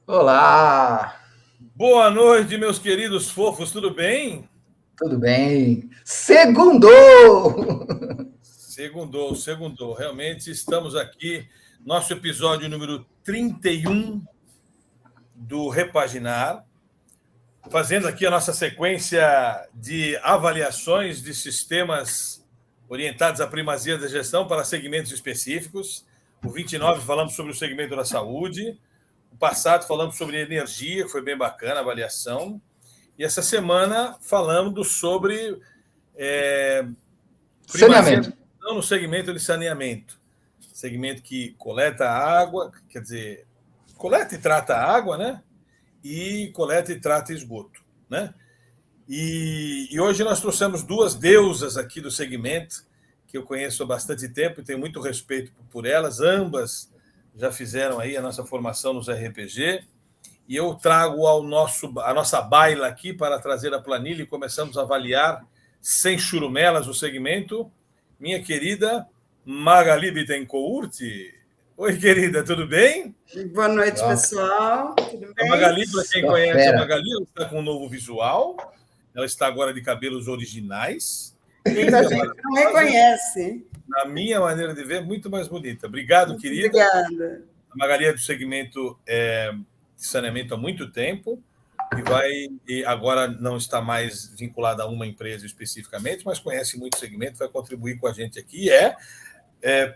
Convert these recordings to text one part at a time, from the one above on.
Olá, Boa noite, meus queridos fofos, tudo bem? tudo bem? Segundou! Segundou, segundou. Realmente estamos aqui, nosso episódio número 31 do Repaginar, fazendo aqui a nossa sequência de avaliações de sistemas orientados à primazia da gestão para segmentos específicos. O 29 falamos sobre o segmento da saúde, o passado falamos sobre energia, que foi bem bacana a avaliação, e essa semana falamos sobre primazia Saneamento. no segmento de saneamento. Segmento que coleta água, quer dizer, coleta e trata água, né? E coleta e trata esgoto, né? E hoje nós trouxemos duas deusas aqui do segmento, que eu conheço há bastante tempo e tenho muito respeito por elas. Ambas já fizeram aí a nossa formação nos RPG. E eu trago a nossa baila aqui para trazer a planilha e começamos a avaliar, sem churumelas, o segmento. Minha querida Magali Bittencourt. Oi, querida, tudo bem? Boa noite, Ó, pessoal. Tudo A bem? Magali, para quem só conhece a fera. Magali, ela está com um novo visual. Ela está agora de cabelos originais. Muita Linda, gente não maravilhosa. reconhece. Na minha maneira de ver, muito mais bonita. Obrigado, Muito querida. obrigada. A Magali é do segmento de saneamento há muito tempo e agora não está mais vinculada a uma empresa especificamente, mas conhece muito o segmento, vai contribuir com a gente aqui. É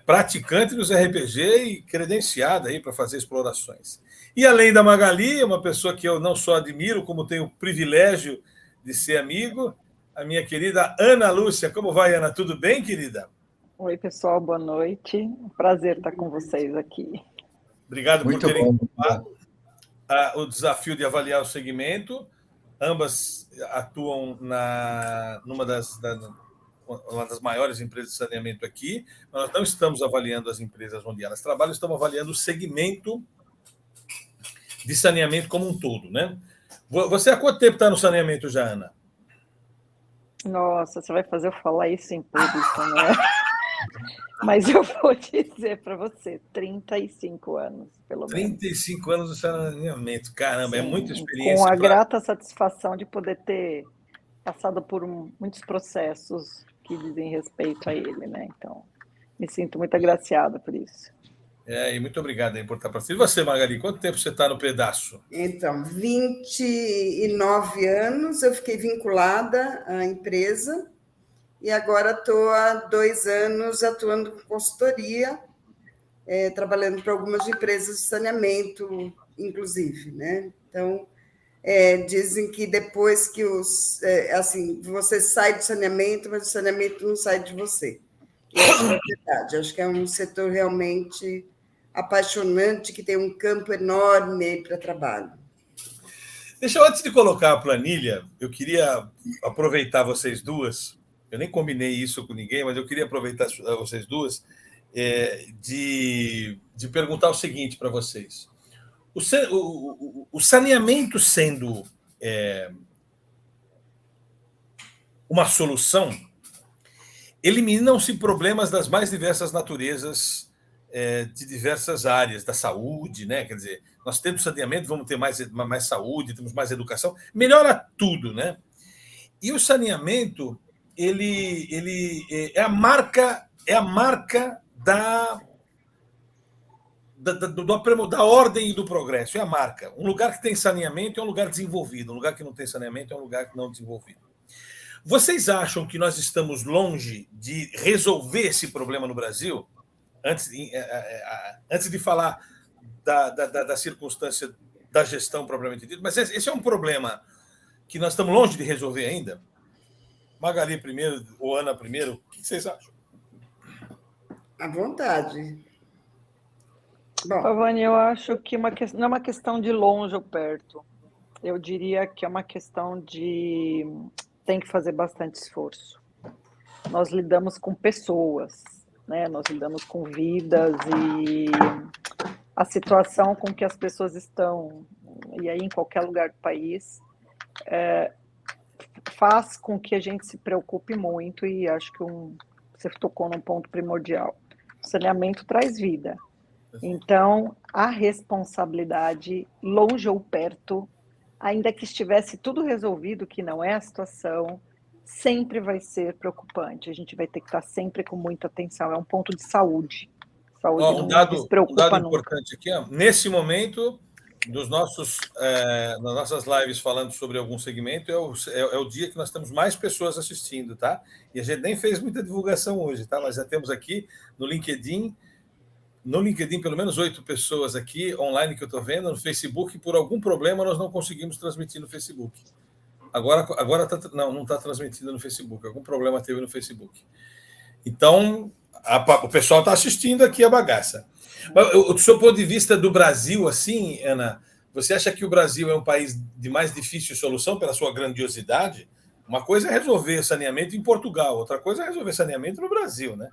praticante dos RPG e credenciada aí para fazer explorações. E além da Magali, uma pessoa que eu não só admiro, como tenho o privilégio de ser amigo, a minha querida Ana Lúcia. Como vai, Ana? Tudo bem, querida? Oi, pessoal, boa noite. Prazer estar com vocês aqui. Obrigado por Muito terem bom, muito bom. o desafio de avaliar o segmento. Ambas atuam uma das maiores empresas de saneamento aqui. Nós não estamos avaliando as empresas onde elas trabalham, estamos avaliando o segmento de saneamento como um todo, né? Você há quanto tempo está no saneamento já, Ana? Nossa, você vai fazer eu falar isso em público, né? Mas eu vou dizer para você, 35 anos, pelo menos. 35 anos no saneamento. Caramba, é muita Sim, com experiência a para. grata satisfação de poder ter passado por muitos processos que dizem respeito a ele, né? Então, me sinto muito agraciada por isso. E muito obrigado aí por estar participando. E você, Magali, quanto tempo você está no pedaço? Então, 29 anos eu fiquei vinculada à empresa e agora estou há 2 anos atuando com consultoria, trabalhando para algumas empresas de saneamento, inclusive, né? Então, dizem que depois que assim, você sai do saneamento, mas o saneamento não sai de você. E acho que é verdade, acho que é um setor realmente apaixonante, que tem um campo enorme para trabalho. Deixa eu, antes de colocar a planilha, eu queria aproveitar vocês duas. Eu nem combinei isso com ninguém, mas eu queria aproveitar vocês duas de perguntar o seguinte para vocês. O saneamento sendo uma solução, eliminam-se problemas das mais diversas naturezas de diversas áreas, da saúde, né? Quer dizer, nós temos saneamento, vamos ter mais saúde, temos mais educação, melhora tudo, né? E o saneamento, ele é a marca da ordem e do progresso, é a marca. Um lugar que tem saneamento é um lugar desenvolvido, um lugar que não tem saneamento é um lugar não desenvolvido. Vocês acham que nós estamos longe de resolver esse problema no Brasil? Antes de falar da circunstância da gestão propriamente dita, mas esse é um problema que nós estamos longe de resolver ainda? Magali primeiro, ou Ana primeiro, o que vocês acham? À vontade. Bom, Pavani, eu acho que não é uma questão de longe ou perto. Eu diria que é uma questão de tem que fazer bastante esforço. Nós lidamos com pessoas, né? Nós lidamos com vidas e a situação com que as pessoas estão, e aí em qualquer lugar do país, faz com que a gente se preocupe muito e acho que você tocou num ponto primordial. O saneamento traz vida. Então, a responsabilidade, longe ou perto, ainda que estivesse tudo resolvido, que não é a situação, sempre vai ser preocupante. A gente vai ter que estar sempre com muita atenção. É um ponto de saúde. Saúde não despreocupa um dado importante aqui, ó. Nesse momento, nas nossas lives falando sobre algum segmento, é o dia que nós temos mais pessoas assistindo, tá? E a gente nem fez muita divulgação hoje, tá? Mas já temos aqui no LinkedIn, pelo menos 8 pessoas aqui online que eu estou vendo. No Facebook, por algum problema, nós não conseguimos transmitir no Facebook. Agora não está transmitindo no Facebook. Algum problema teve no Facebook. Então, o pessoal está assistindo aqui a bagaça. Do seu ponto de vista do Brasil, assim, Ana, você acha que o Brasil é um país de mais difícil solução pela sua grandiosidade? Uma coisa é resolver saneamento em Portugal, outra coisa é resolver saneamento no Brasil, né?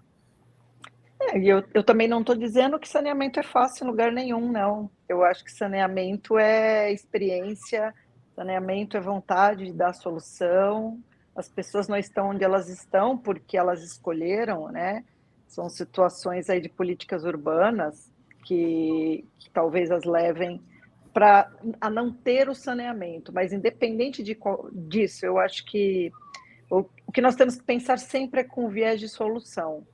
Eu também não estou dizendo que saneamento é fácil em lugar nenhum, não. Eu acho que saneamento é experiência, saneamento é vontade de dar solução. As pessoas não estão onde elas estão porque elas escolheram, né? São situações aí de políticas urbanas que talvez as levem a não ter o saneamento. Mas independente disso, eu acho que o que nós temos que pensar sempre é com viés de solução.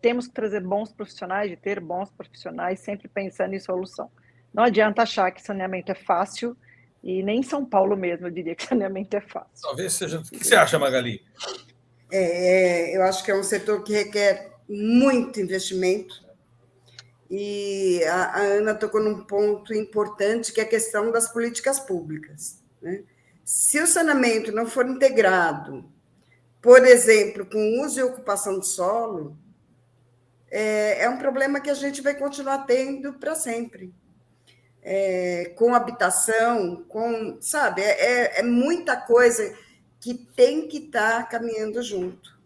Temos que trazer bons profissionais, de ter bons profissionais, sempre pensando em solução. Não adianta achar que saneamento é fácil, e nem em São Paulo mesmo eu diria que saneamento é fácil. Talvez seja. O que você acha, Magali? Eu acho que é um setor que requer muito investimento, e a Ana tocou num ponto importante, que é a questão das políticas públicas, né? Se o saneamento não for integrado, por exemplo, com uso e ocupação de solo, é um problema que a gente vai continuar tendo para sempre. Com habitação, sabe, é muita coisa que tem que estar caminhando junto.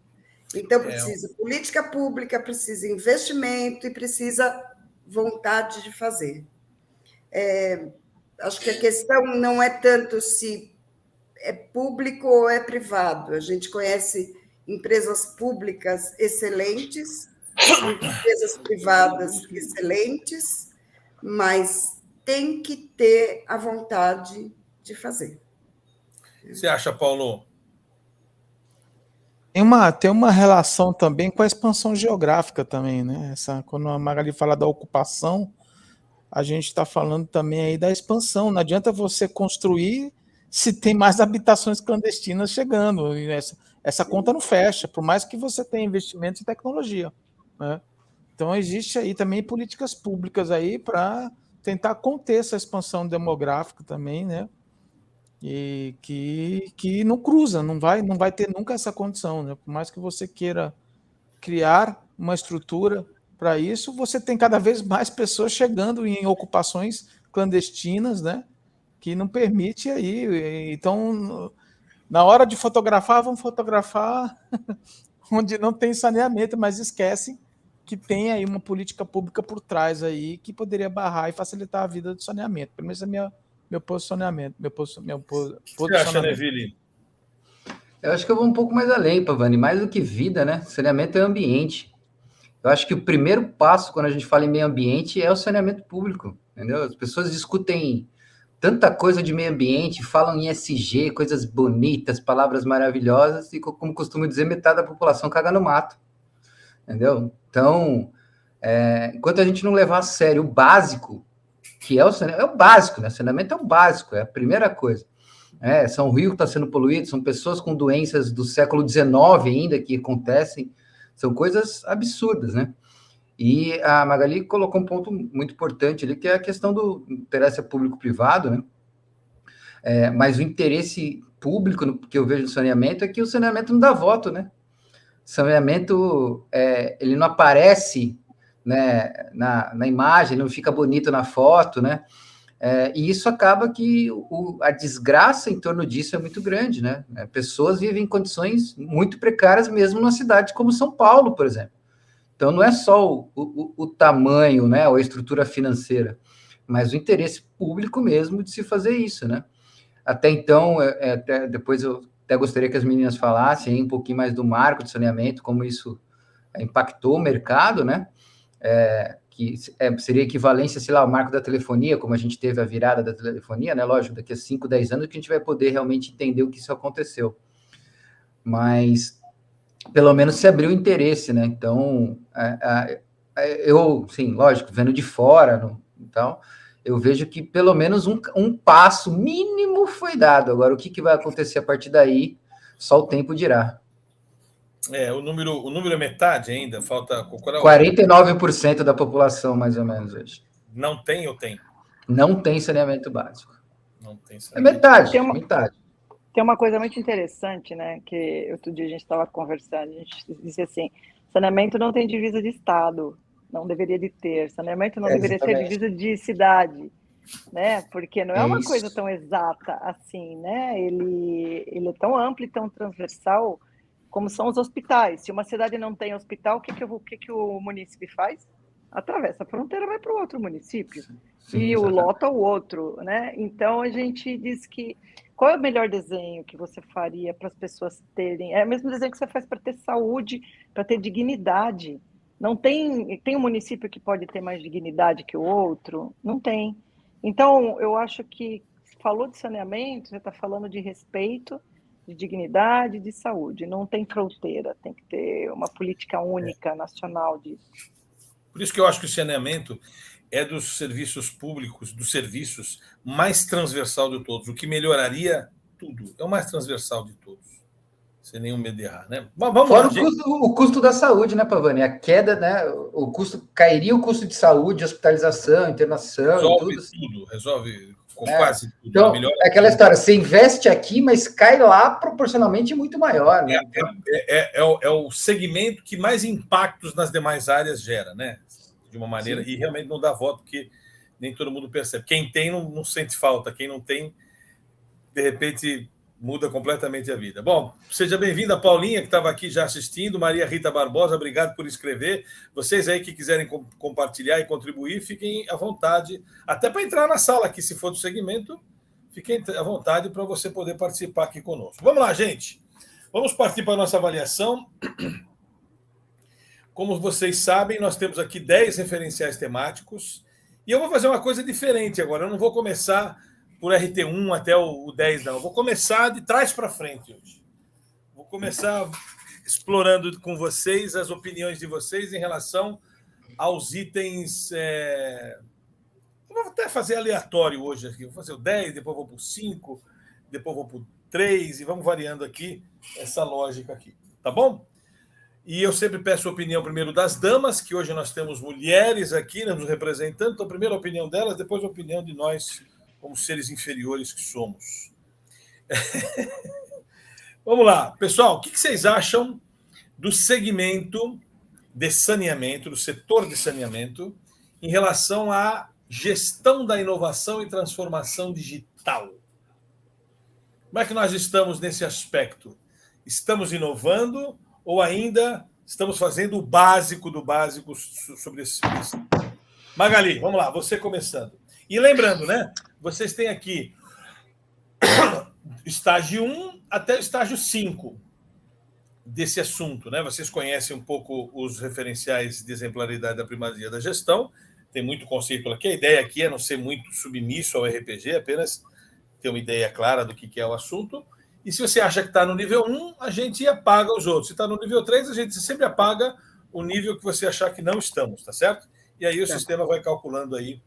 Então, precisa política pública, precisa investimento e precisa vontade de fazer. Acho que a questão não é tanto se é público ou é privado. A gente conhece empresas públicas excelentes, empresas privadas excelentes, mas tem que ter a vontade de fazer. Você acha, Paulo? Tem uma relação também com a expansão geográfica também, né? Quando a Magali fala da ocupação, a gente está falando também aí da expansão. Não adianta você construir se tem mais habitações clandestinas chegando. E essa conta não fecha, por mais que você tenha investimento em tecnologia, né? Então, existe aí também políticas públicas aí para tentar conter essa expansão demográfica também, né? E que não cruza, não vai ter nunca essa condição, né? Por mais que você queira criar uma estrutura para isso, você tem cada vez mais pessoas chegando em ocupações clandestinas, né? Que não permite aí. Então, na hora de fotografar, vão fotografar onde não tem saneamento, mas esquecem que tem aí uma política pública por trás aí que poderia barrar e facilitar a vida do saneamento. Pelo menos é meu posicionamento. Você acha, Neville? Eu acho que eu vou um pouco mais além, Pavani. Mais do que vida, né? Saneamento é ambiente. Eu acho que o primeiro passo, quando a gente fala em meio ambiente, é o saneamento público, entendeu? As pessoas discutem tanta coisa de meio ambiente, falam em ESG, coisas bonitas, palavras maravilhosas, e como costumo dizer, metade da população caga no mato, entendeu? Então, enquanto a gente não levar a sério o básico, que é o saneamento, é o básico, né? Saneamento é o básico, é a primeira coisa. São rios que está sendo poluído, são pessoas com doenças do século XIX ainda que acontecem, são coisas absurdas, né? E a Magali colocou um ponto muito importante ali, que é a questão do interesse público-privado, né? Mas o interesse público que eu vejo no saneamento é que o saneamento não dá voto, né? O saneamento, ele não aparece, né, na imagem, não fica bonito na foto, né? E isso acaba que a desgraça em torno disso é muito grande, né? Pessoas vivem em condições muito precárias, mesmo numa cidade como São Paulo, por exemplo. Então, não é só o tamanho, né, ou a estrutura financeira, mas o interesse público mesmo de se fazer isso, né? Até então, depois eu até gostaria que as meninas falassem um pouquinho mais do marco de saneamento, como isso impactou o mercado, né? que seria equivalência, sei lá, ao marco da telefonia, como a gente teve a virada da telefonia, né? Lógico, daqui a 5, 10 anos que a gente vai poder realmente entender o que isso aconteceu. Mas, pelo menos, se abriu interesse, né? Então, eu, sim, lógico, vendo de fora, então, eu vejo que pelo menos um passo mínimo foi dado. Agora, o que vai acontecer a partir daí, só o tempo dirá. O número é metade ainda, falta... 49% da população, mais ou menos, hoje. Não tem ou tem? Não tem saneamento básico. Não tem saneamento. Metade. Tem uma coisa muito interessante, né, que outro dia a gente estava conversando, a gente disse assim, saneamento não tem divisa de estado, não deveria de ter, saneamento não deveria ter divisa de cidade, né, porque não é uma coisa tão exata assim, né, ele é tão amplo e tão transversal como são os hospitais. Se uma cidade não tem hospital, o que o município faz? Atravessa a fronteira, vai para o outro município. Sim, lota o outro, né? Então, a gente diz que... Qual é o melhor desenho que você faria para as pessoas terem? É o mesmo desenho que você faz para ter saúde, para ter dignidade. Não tem um município que pode ter mais dignidade que o outro? Não tem. Então, eu acho que falou de saneamento, você está falando de respeito, de dignidade, de saúde. Não tem fronteira, tem que ter uma política única, nacional disso. Por isso que eu acho que o saneamento é dos serviços públicos, dos serviços mais transversal de todos. O que melhoraria tudo. É o mais transversal de todos. Sem nenhum medo de errar, né? Mas vamos fora lá, o custo da saúde, né, Pavani? A queda, né? Cairia o custo de saúde, hospitalização, internação, resolve quase tudo. Então, é aquela história, você investe aqui, mas cai lá proporcionalmente muito maior, né? É o segmento que mais impactos nas demais áreas gera, né? De uma maneira, sim. E realmente não dá voto, porque nem todo mundo percebe. Quem tem não sente falta, quem não tem, de repente, muda completamente a vida. Bom, seja bem-vinda, Paulinha, que estava aqui já assistindo, Maria Rita Barbosa, obrigado por escrever. Vocês aí que quiserem compartilhar e contribuir, fiquem à vontade, até para entrar na sala aqui, se for do segmento, fiquem à vontade para você poder participar aqui conosco. Vamos lá, gente. Vamos partir para a nossa avaliação. Como vocês sabem, nós temos aqui 10 referenciais temáticos e eu vou fazer uma coisa diferente agora. Eu não vou começar por RT1 até o 10, não. Eu vou começar de trás para frente hoje. Vou começar explorando com vocês as opiniões de vocês em relação aos itens... Eu vou até fazer aleatório hoje aqui. Vou fazer o 10, depois vou para o 5, depois vou para o 3 e vamos variando aqui essa lógica aqui. Tá bom? E eu sempre peço a opinião primeiro das damas, que hoje nós temos mulheres aqui nos representando. Então, primeiro a opinião delas, depois a opinião de nós, como seres inferiores que somos. Vamos lá. Pessoal, o que vocês acham do segmento de saneamento, do setor de saneamento, em relação à gestão da inovação e transformação digital? Como é que nós estamos nesse aspecto? Estamos inovando ou ainda estamos fazendo o básico do básico sobre esse... Magali, vamos lá, você começando. E lembrando, né? Vocês têm aqui estágio 1 até o estágio 5 desse assunto, né? Vocês conhecem um pouco os referenciais de exemplaridade da primazia da gestão, tem muito conceito aqui. A ideia aqui é não ser muito submisso ao RPG, apenas ter uma ideia clara do que é o assunto. E se você acha que está no nível 1, a gente apaga os outros. Se está no nível 3, a gente sempre apaga o nível que você achar que não estamos, tá certo? E aí o sistema vai calculando aí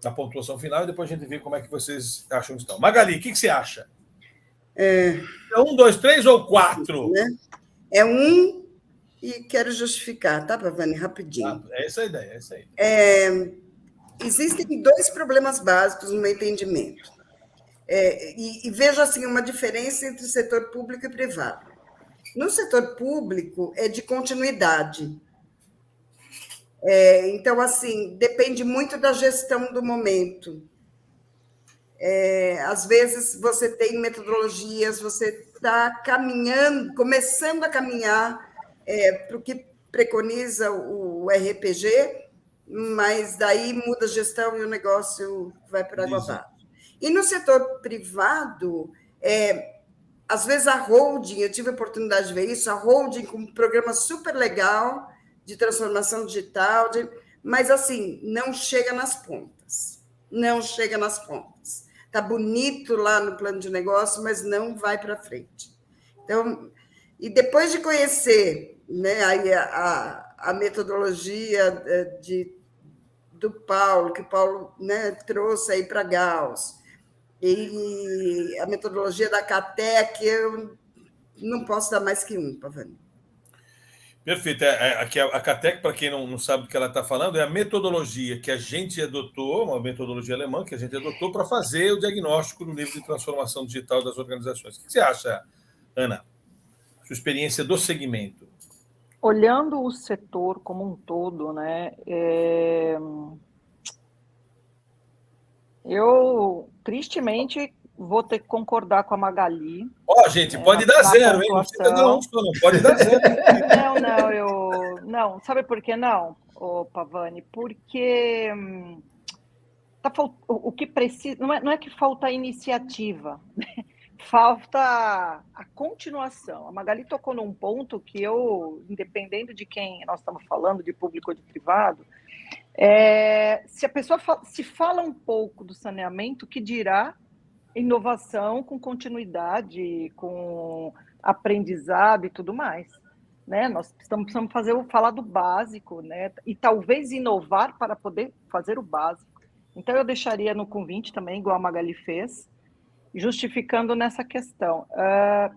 a pontuação final e depois a gente vê como é que vocês acham que estão. Magali, o que você acha? É 1, 2, 3 ou 4? É 1 e quero justificar, tá, Pavani? Rapidinho. É essa a ideia, é essa aí. Existem 2 problemas básicos no meu entendimento. E vejo assim, uma diferença entre o setor público e privado. No setor público, é de continuidade. Então, assim, depende muito da gestão do momento. Às vezes, você tem metodologias, você está caminhando, começando a caminhar para o que preconiza o RPG, mas daí muda a gestão e o negócio vai para água abaixo. E no setor privado, às vezes a holding, eu tive a oportunidade de ver isso, a holding com um programa super legal de transformação digital, mas assim, não chega nas pontas. Não chega nas pontas. Está bonito lá no plano de negócio, mas não vai para frente. Então, e depois de conhecer, né, aí a metodologia do Paulo, que o Paulo, né, trouxe aí para Gauss, e a metodologia da CATEC, eu não posso dar mais que um, Pavani. Perfeito. Aqui a CATEC, para quem não sabe do que ela está falando, é a metodologia que a gente adotou, uma metodologia alemã que a gente adotou para fazer o diagnóstico do nível de transformação digital das organizações. O que você acha, Ana? Sua experiência do segmento? Olhando o setor como um todo, né? Eu, tristemente, vou ter que concordar com a Magali. Gente, pode dar zero, hein? Não precisa dar um só, não. Pode dar zero. Não. Sabe por que não, Pavani? Porque o que precisa... Não é que falta iniciativa, falta a continuação. A Magali tocou num ponto que eu, independendo de quem nós estamos falando, de público ou de privado, se a pessoa se fala um pouco do saneamento, que dirá inovação com continuidade, com aprendizado e tudo mais, né? Nós precisamos falar do básico, né? E talvez inovar para poder fazer o básico. Então eu deixaria no convite também, igual a Magali fez, justificando nessa questão.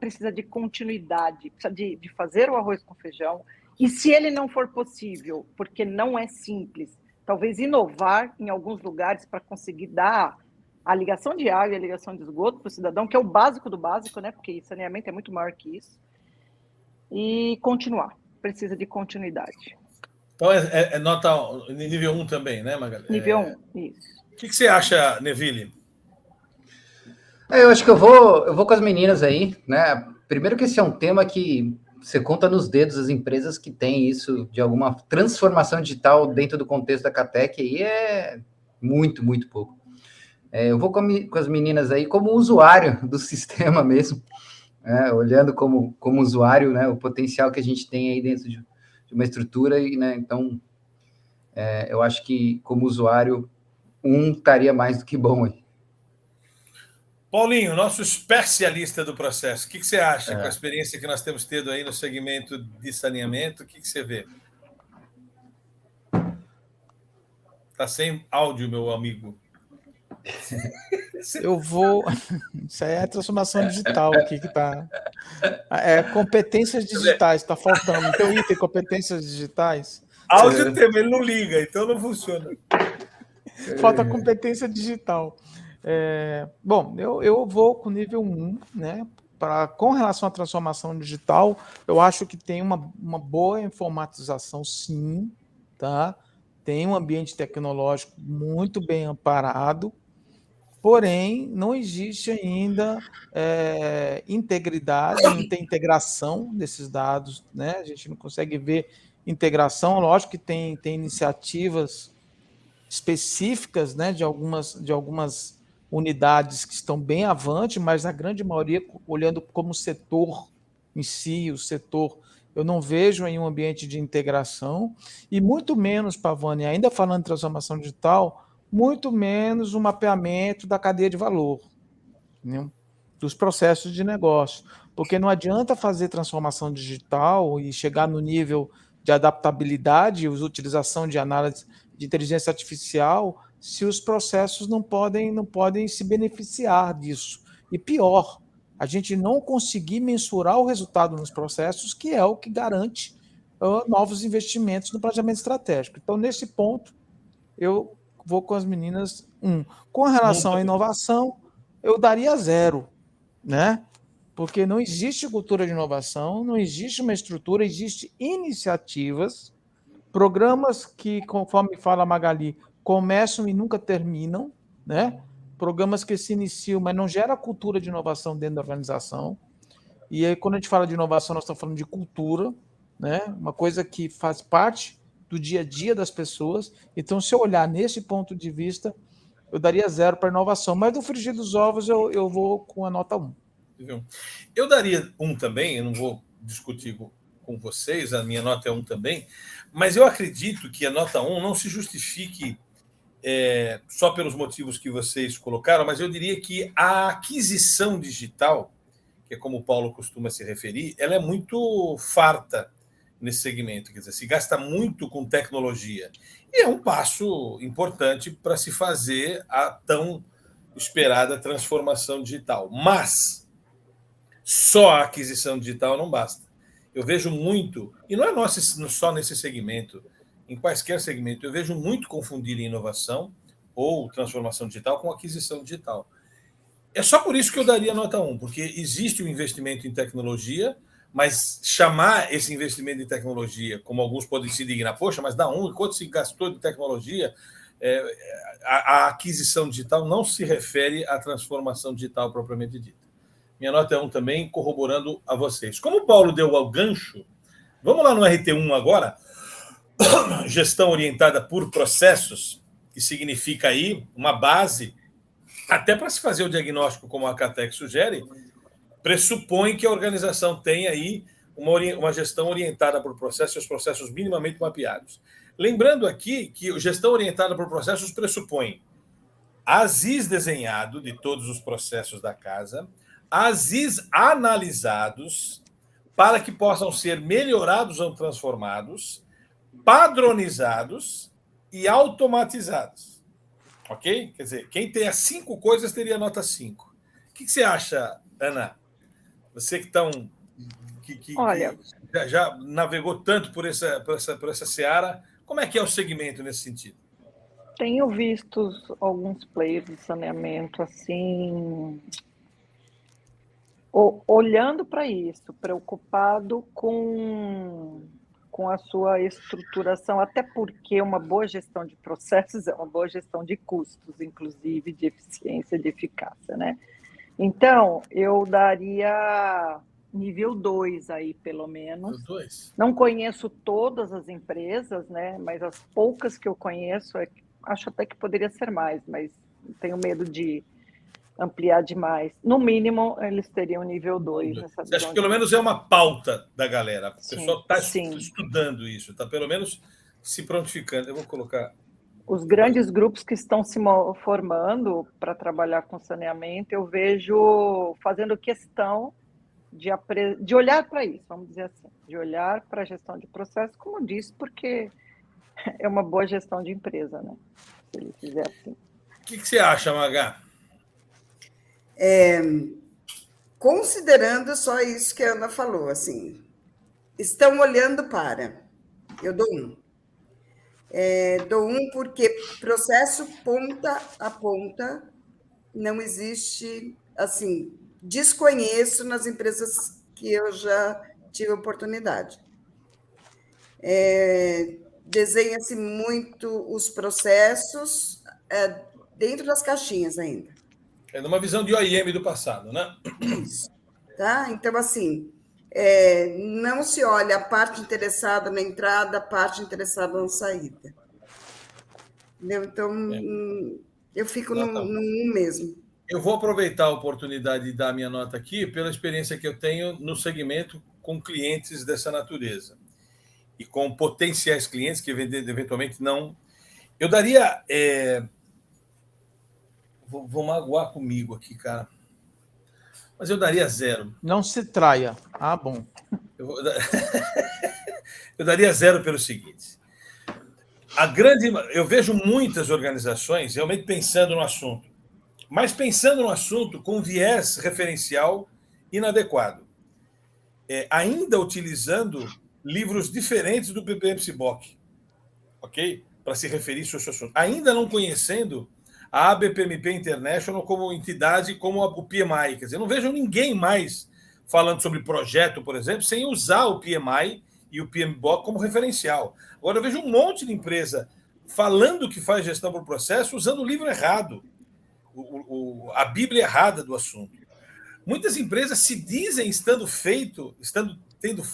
Precisa de continuidade, precisa de fazer o arroz com feijão, e se ele não for possível, porque não é simples, talvez inovar em alguns lugares para conseguir dar a ligação de água e a ligação de esgoto para o cidadão, que é o básico do básico, né? Porque saneamento é muito maior que isso. E continuar. Precisa de continuidade. Então, nota nível 1 também, né, Magali? Nível 1, isso. O que você acha, Neville? Eu acho que eu vou com as meninas aí, né? Primeiro que esse é um tema que você conta nos dedos as empresas que têm isso, de alguma transformação digital dentro do contexto da CATEC, aí é muito, muito pouco. Eu vou com as meninas aí como usuário do sistema mesmo, olhando como usuário, né, o potencial que a gente tem aí dentro de uma estrutura, e, né, então eu acho que como usuário, estaria mais do que bom aí. Paulinho, nosso especialista do processo, o que você acha com a experiência que nós temos tido aí no segmento de saneamento? O que você vê? Está sem áudio, meu amigo. Eu vou... Isso aí é a transformação digital aqui que está... competências digitais, está faltando. Então, item competências digitais. Áudio tem, ele não liga, então não funciona. Falta competência digital. Bom, eu vou com nível 1, né? Com relação à transformação digital, eu acho que tem uma boa informatização, sim, tá? Tem um ambiente tecnológico muito bem amparado, porém, não existe ainda integridade, não tem integração desses dados, né? A gente não consegue ver integração. Lógico que tem iniciativas específicas, né, de algumas unidades que estão bem avante, mas a grande maioria, olhando como setor em si, o setor, eu não vejo aí um ambiente de integração, e muito menos, Pavani, ainda falando de transformação digital, muito menos um mapeamento da cadeia de valor, né, dos processos de negócio, porque não adianta fazer transformação digital e chegar no nível de adaptabilidade, utilização de análise de inteligência artificial, se os processos não podem se beneficiar disso. E pior, a gente não conseguir mensurar o resultado nos processos, que é o que garante novos investimentos no planejamento estratégico. Então, nesse ponto, eu vou com as meninas 1. Com relação à inovação, eu daria 0, né? Porque não existe cultura de inovação, não existe uma estrutura, existem iniciativas, programas que, conforme fala a Magali, começam e nunca terminam, né? Programas que se iniciam, mas não gera cultura de inovação dentro da organização. E aí, quando a gente fala de inovação, nós estamos falando de cultura, né? Uma coisa que faz parte do dia a dia das pessoas. Então, se eu olhar nesse ponto de vista, eu daria 0 para inovação. Mas do frigir dos ovos, eu vou com a nota 1. Eu daria 1 também, eu não vou discutir com vocês, a minha nota é 1 também, mas eu acredito que a nota 1 não se justifique só pelos motivos que vocês colocaram, mas eu diria que a aquisição digital, que é como o Paulo costuma se referir, ela é muito farta nesse segmento, quer dizer, se gasta muito com tecnologia. E é um passo importante para se fazer a tão esperada transformação digital. Mas só a aquisição digital não basta. Eu vejo muito, e não é só nesse segmento, em quaisquer segmento, eu vejo muito confundir inovação ou transformação digital com aquisição digital. É só por isso que eu daria nota 1, porque existe um investimento em tecnologia, mas chamar esse investimento em tecnologia, como alguns podem se indignar, poxa, mas dá 1, enquanto se gastou de tecnologia, a aquisição digital não se refere à transformação digital propriamente dita. Minha nota é 1 também, corroborando a vocês. Como o Paulo deu ao gancho, vamos lá no RT1 agora, gestão orientada por processos, que significa aí uma base, até para se fazer o diagnóstico, como a Catec sugere, pressupõe que a organização tem aí uma gestão orientada por processos e os processos minimamente mapeados. Lembrando aqui que a gestão orientada por processos pressupõe ASIS desenhado de todos os processos da casa, ASIS analisados para que possam ser melhorados ou transformados, padronizados e automatizados. Ok? Quer dizer, quem tem as 5 coisas teria nota 5. O que você acha, Ana? Você que Olha, já navegou tanto por essa seara, como é que é o segmento nesse sentido? Tenho visto alguns players de saneamento assim, olhando para isso, preocupado com a sua estruturação, até porque uma boa gestão de processos é uma boa gestão de custos, inclusive de eficiência, de eficácia, né? Então, eu daria nível 2 aí, pelo menos. 2. Não conheço todas as empresas, né? Mas as poucas que eu conheço, acho até que poderia ser mais, mas tenho medo de ampliar demais. No mínimo, eles teriam nível 2. Você acha que pelo menos é uma pauta da galera? O pessoal está sim. estudando isso, está pelo menos se prontificando. Eu vou colocar... Os grandes grupos que estão se formando para trabalhar com saneamento, eu vejo fazendo questão de olhar para isso, vamos dizer assim, de olhar para a gestão de processo, como eu disse, porque é uma boa gestão de empresa, né? Se ele fizer assim. O que você acha, Magá? Considerando só isso que a Ana falou, assim, estão olhando para... Eu dou 1. Dou 1 porque processo ponta a ponta não existe, assim, desconheço nas empresas que eu já tive oportunidade. Desenha-se muito os processos dentro das caixinhas ainda. É numa visão de OIM do passado, né? Isso. Tá? Então, assim, não se olha a parte interessada na entrada, a parte interessada na saída. Entendeu? Então, eu fico no 1 mesmo. Eu vou aproveitar a oportunidade de dar minha nota aqui pela experiência que eu tenho no segmento com clientes dessa natureza e com potenciais clientes que eventualmente não... Eu daria... Vou magoar comigo aqui, cara. Mas eu daria 0. Não se traia. Ah, bom. Eu daria 0 pelo seguinte. Eu vejo muitas organizações realmente pensando no assunto, mas pensando no assunto com viés referencial inadequado. Ainda utilizando livros diferentes do PPM-CBOK, ok? Para se referir ao seu assunto. Ainda não conhecendo a ABPMP International como entidade, como o PMI. Quer dizer, eu não vejo ninguém mais falando sobre projeto, por exemplo, sem usar o PMI e o PMBOK como referencial. Agora, eu vejo um monte de empresa falando que faz gestão por processo usando o livro errado, a Bíblia errada do assunto. Muitas empresas se dizem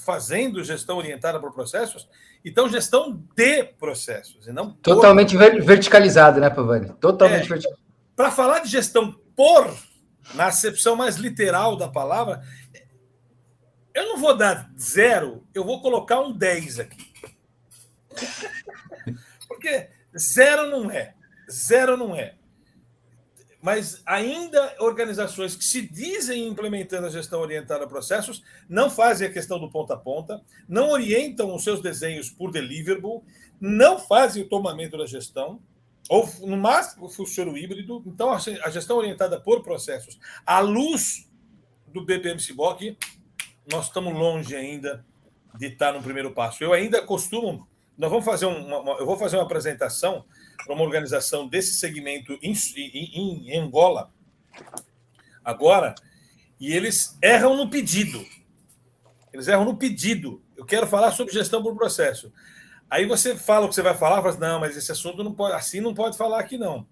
fazendo gestão orientada por processos, então gestão de processos, e não totalmente verticalizado, né, Pavani? Totalmente verticalizado. Para falar de gestão por, na acepção mais literal da palavra, Eu não vou dar 0, eu vou colocar um 10 aqui. Porque 0 não é. 0 não é. Mas ainda organizações que se dizem implementando a gestão orientada a processos não fazem a questão do ponta a ponta, não orientam os seus desenhos por deliverable, não fazem o tomamento da gestão, ou no máximo funciona o híbrido. Então, a gestão orientada por processos, à luz do BPM-CBOK, nós estamos longe ainda de estar no primeiro passo. Eu ainda costumo... Nós vamos fazer eu vou fazer uma apresentação para uma organização desse segmento em Angola agora, e eles erram no pedido. Eles erram no pedido. Eu quero falar sobre gestão por processo. Aí você fala o que você vai falar, fala, não, mas esse assunto não pode, assim não pode falar aqui, não.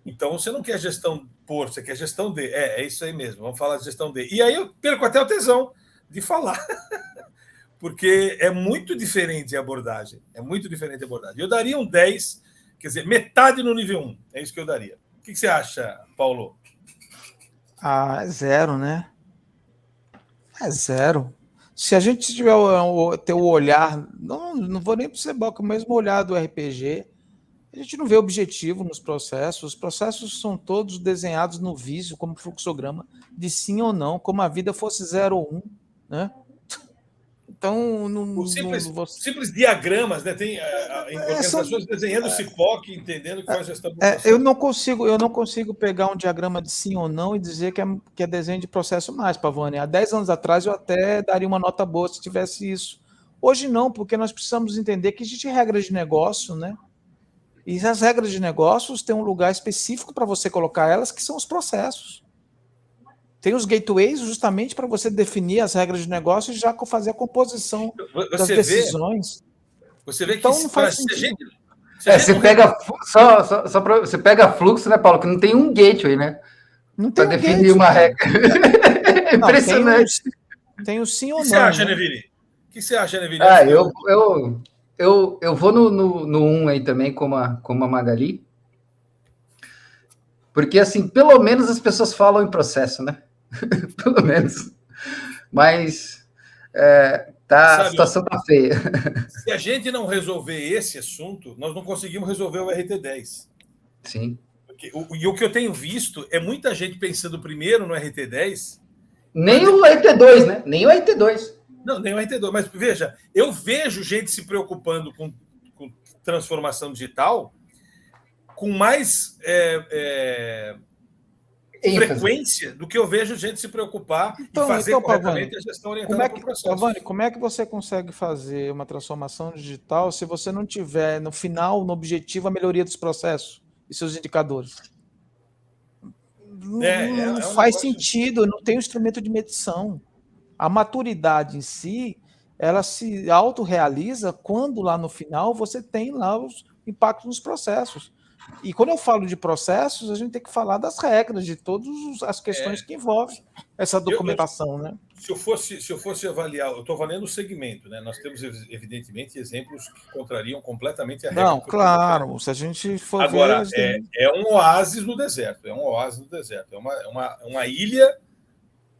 Então, você não quer gestão por, você quer gestão de. É isso aí mesmo, vamos falar de gestão de. E aí eu perco até o tesão de falar. Porque é muito diferente a abordagem. É muito diferente a abordagem. Eu daria um 10, quer dizer, metade no nível 1. É isso que eu daria. O que você acha, Paulo? É 0, né? É 0. Se a gente tiver ter o olhar, não vou nem para o CBOK, o mesmo olhar do RPG, a gente não vê objetivo nos processos. Os processos são todos desenhados no Visio, como fluxograma, de sim ou não, como a vida fosse 0 ou 1, né? Então, simples diagramas, né? Tem organizações desenhando CIPOC, entendendo que faz gestão. Eu não consigo pegar um diagrama de sim ou não e dizer que é desenho de processo mais, Pavani. Há 10 anos atrás eu até daria uma nota boa se tivesse isso. Hoje não, porque nós precisamos entender que existe regras de negócio, né? E as regras de negócios têm um lugar específico para você colocar elas, que são os processos. Tem os gateways justamente para você definir as regras de negócio e já fazer a composição das decisões. Você vê então, que não faz sentido. Você pega você pega fluxo, né, Paulo? Que não tem um gateway, né? Não tem para definir uma regra. É impressionante. Tem o sim ou não. O que você acha, Neville? O que você acha, Neville? Eu vou no 1 aí também, como a Magali. Porque, assim, pelo menos as pessoas falam em processo, né? Pelo menos. Mas a situação está feia. Se a gente não resolver esse assunto, nós não conseguimos resolver o RT10. Sim. E o que eu tenho visto é muita gente pensando primeiro no RT10. Nem o RT2, né? Nem o RT2. Não, nem o RT2. Mas, veja, eu vejo gente se preocupando com transformação digital com mais frequência do que eu vejo gente se preocupar e fazer corretamente Pavani, a gestão orientada por processo. Pavani, como é que você consegue fazer uma transformação digital se você não tiver, no final, no objetivo, a melhoria dos processos e seus indicadores? Não faz sentido, não tem um instrumento de medição. A maturidade em si, ela se autorrealiza quando lá no final você tem lá os impactos nos processos. E quando eu falo de processos, a gente tem que falar das regras, de todas as questões que envolvem essa documentação, né? Se eu fosse avaliar, eu estou avaliando o segmento, né? Nós temos, evidentemente, exemplos que contrariam completamente a regra. Não, claro, se a gente for agora, ver... é um oásis no deserto, é uma ilha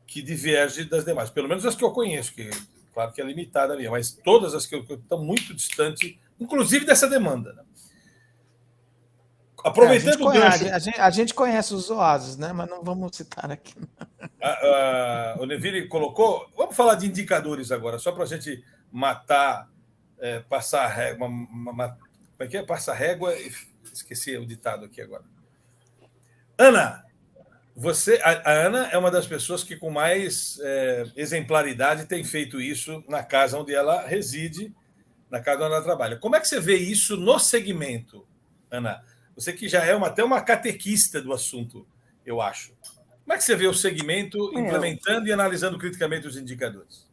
que diverge das demais, pelo menos as que eu conheço, que claro que é limitada ali, mas todas as que estão muito distantes, inclusive dessa demanda, né? Aproveitando a gente conhece os oásis, né? Mas não vamos citar aqui. O Neville colocou. Vamos falar de indicadores agora, só para a gente matar, passar a régua. Como é que é? Passar a régua. Esqueci o ditado aqui agora. Ana, a Ana é uma das pessoas que, com mais exemplaridade, tem feito isso na casa onde ela reside, na casa onde ela trabalha. Como é que você vê isso no segmento, Ana? Você que já é até uma catequista do assunto, eu acho. Como é que você vê o segmento implementando e analisando criticamente os indicadores?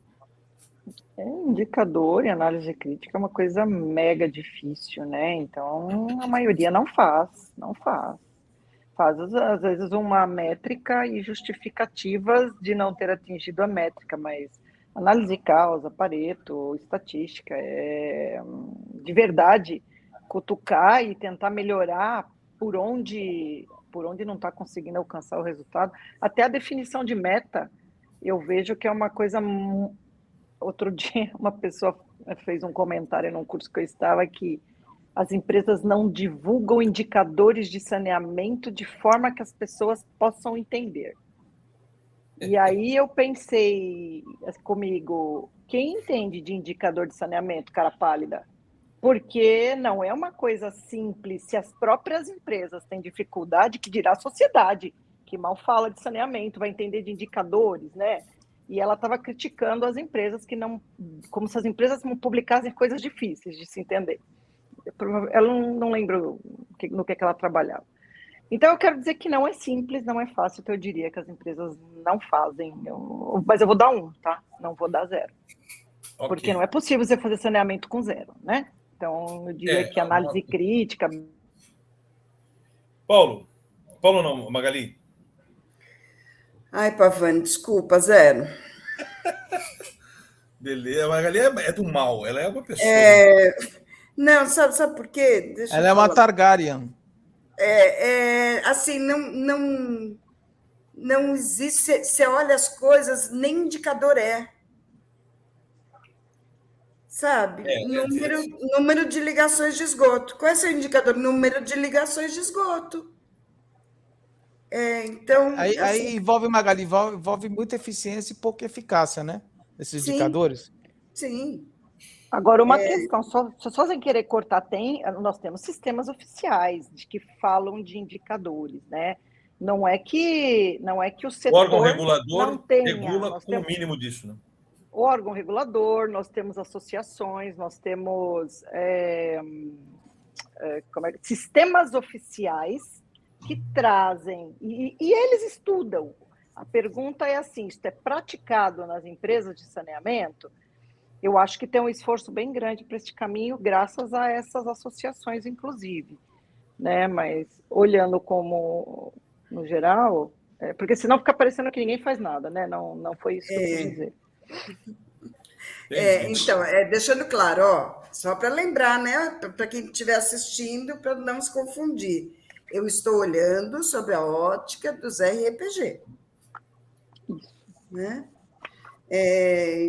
Indicador e análise crítica é uma coisa mega difícil, né? Então, a maioria não faz. Faz, às vezes, uma métrica e justificativas de não ter atingido a métrica, mas análise de causa, Pareto, estatística, de verdade, cutucar e tentar melhorar por onde não está conseguindo alcançar o resultado. Até a definição de meta eu vejo que é uma coisa... Outro dia, uma pessoa fez um comentário num curso que eu estava que as empresas não divulgam indicadores de saneamento de forma que as pessoas possam entender. E aí eu pensei comigo, quem entende de indicador de saneamento, cara pálida? Porque não é uma coisa simples. Se as próprias empresas têm dificuldade, que dirá a sociedade, que mal fala de saneamento, vai entender de indicadores, né? E ela estava criticando as empresas que não... Como se as empresas não publicassem coisas difíceis de se entender. Ela não lembro no que ela trabalhava. Então, eu quero dizer que não é simples, não é fácil, que eu diria que as empresas não fazem. Mas eu vou dar 1, tá? Não vou dar 0. Okay. Porque não é possível você fazer saneamento com 0, né? Então, eu diria que análise crítica... Paulo não, Magali. Ai, Pavani, desculpa, 0. Beleza, a Magali é do mal, ela é uma pessoa... Não, sabe por quê? Ela é uma Targaryen. Assim, não existe... Você olha as coisas, nem indicador sabe? Número de ligações de esgoto. Qual é o seu indicador? Número de ligações de esgoto. Então... Aí envolve, Magali, envolve muita eficiência e pouca eficácia, né? Esses indicadores. Sim. Agora, uma questão, só sem querer cortar, nós temos sistemas oficiais que falam de indicadores, né? Não é que o setor... O órgão regulador não tenha, regula com o mínimo disso, né? O órgão regulador, nós temos associações, nós temos sistemas oficiais que trazem, e eles estudam. A pergunta é assim, isso é praticado nas empresas de saneamento? Eu acho que tem um esforço bem grande para este caminho, graças a essas associações, inclusive. Né? Mas, olhando como, no geral, porque senão fica parecendo que ninguém faz nada, né? Não foi isso que eu quis dizer. Então, deixando claro, só para lembrar, né, para quem estiver assistindo, para não se confundir, eu estou olhando sobre a ótica dos RPG. Né?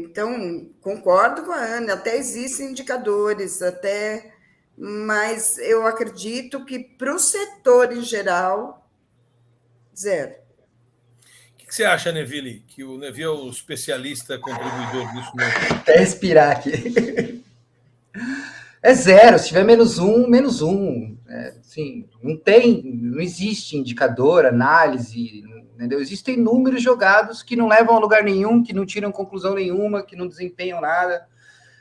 Então, concordo com a Ana, até existem indicadores, mas eu acredito que para o setor em geral, 0. O que você acha, Neville? Que o Neville é o especialista contribuidor disso mesmo? Até respirar aqui. É 0, se tiver -1, -1. Assim, não existe indicador, análise, entendeu? Existem números jogados que não levam a lugar nenhum, que não tiram conclusão nenhuma, que não desempenham nada,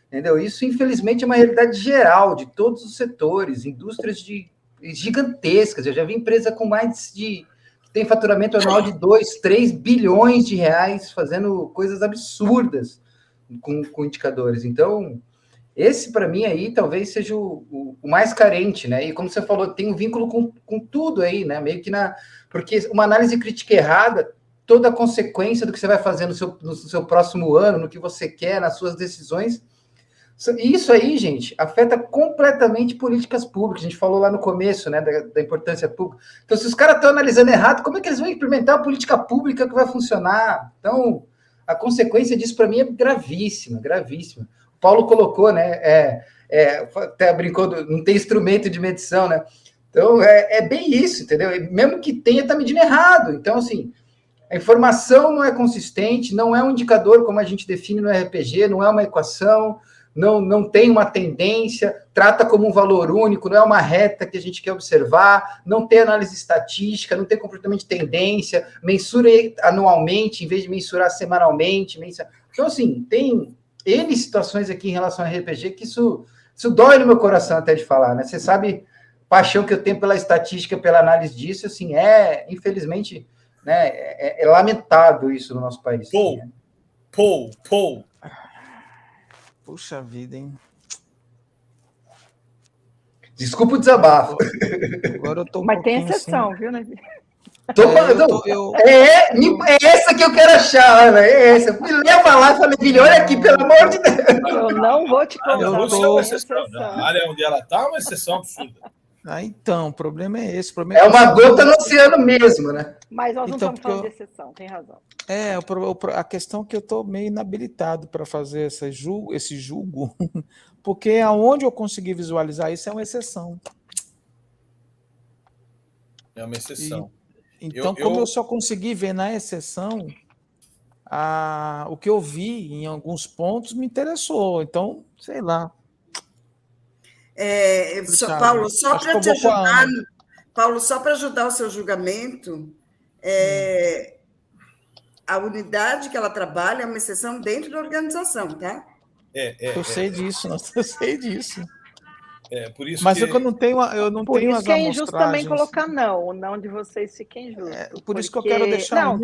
entendeu? Isso, infelizmente, é uma realidade geral de todos os setores, indústrias gigantescas. Eu já vi empresa com que tem faturamento anual de 2, 3 bilhões de reais fazendo coisas absurdas com indicadores. Então, esse, para mim, aí, talvez seja o mais carente, né? E como você falou, tem um vínculo com tudo aí, né? Meio que porque uma análise crítica errada, toda a consequência do que você vai fazer no seu próximo ano, no que você quer, nas suas decisões. E isso aí, gente, afeta completamente políticas públicas. A gente falou lá no começo, né, da importância pública. Então, se os caras estão analisando errado, como é que eles vão implementar uma política pública que vai funcionar? Então, a consequência disso, para mim, é gravíssima, gravíssima. O Paulo colocou, né, até brincou, não tem instrumento de medição, né? Então, é bem isso, entendeu? Mesmo que tenha, está medindo errado. Então, assim, a informação não é consistente, não é um indicador como a gente define no RPG, não é uma equação, não tem uma tendência, trata como um valor único, não é uma reta que a gente quer observar, não tem análise estatística, não tem comportamento de tendência, mensura anualmente, em vez de mensurar semanalmente. Então, assim, tem N situações aqui em relação ao RPG que isso dói no meu coração até de falar, né? Você sabe a paixão que eu tenho pela estatística, pela análise disso, assim, infelizmente, né, é lamentável isso no nosso país. Paul. Puxa vida, hein? Desculpa o desabafo. Agora eu tô Mas tem exceção, viu, né? É essa que eu quero achar, Ana. É essa. Me leva lá e fala, filho, olha aqui, pelo amor de Deus. Eu não vou te contar. A área onde ela está é uma exceção absurda. Então, o problema é esse. É uma gota no oceano mesmo, né? Mas nós não estamos falando de exceção, tem razão. A questão é que eu estou meio inabilitado para fazer esse julgo, porque aonde eu consegui visualizar isso é uma exceção. É uma exceção. Então, como eu só consegui ver na exceção, o que eu vi em alguns pontos me interessou. Então, sei lá. Paulo, só para ajudar o seu julgamento, a unidade que ela trabalha é uma exceção dentro da organização, tá? Eu sei disso, eu sei disso. Por isso mas eu não tenho, por tenho isso as que é injusto também colocar não de vocês fica injusto. Por isso que eu quero deixar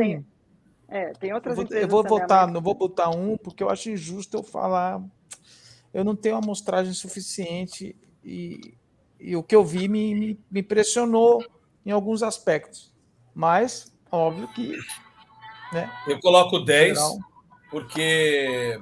tem outras empresas. Eu vou votar, não vou botar porque eu acho injusto eu falar. Eu não tenho amostragem suficiente e o que eu vi me impressionou em alguns aspectos. Mas, óbvio que... Né, eu coloco 10, porque...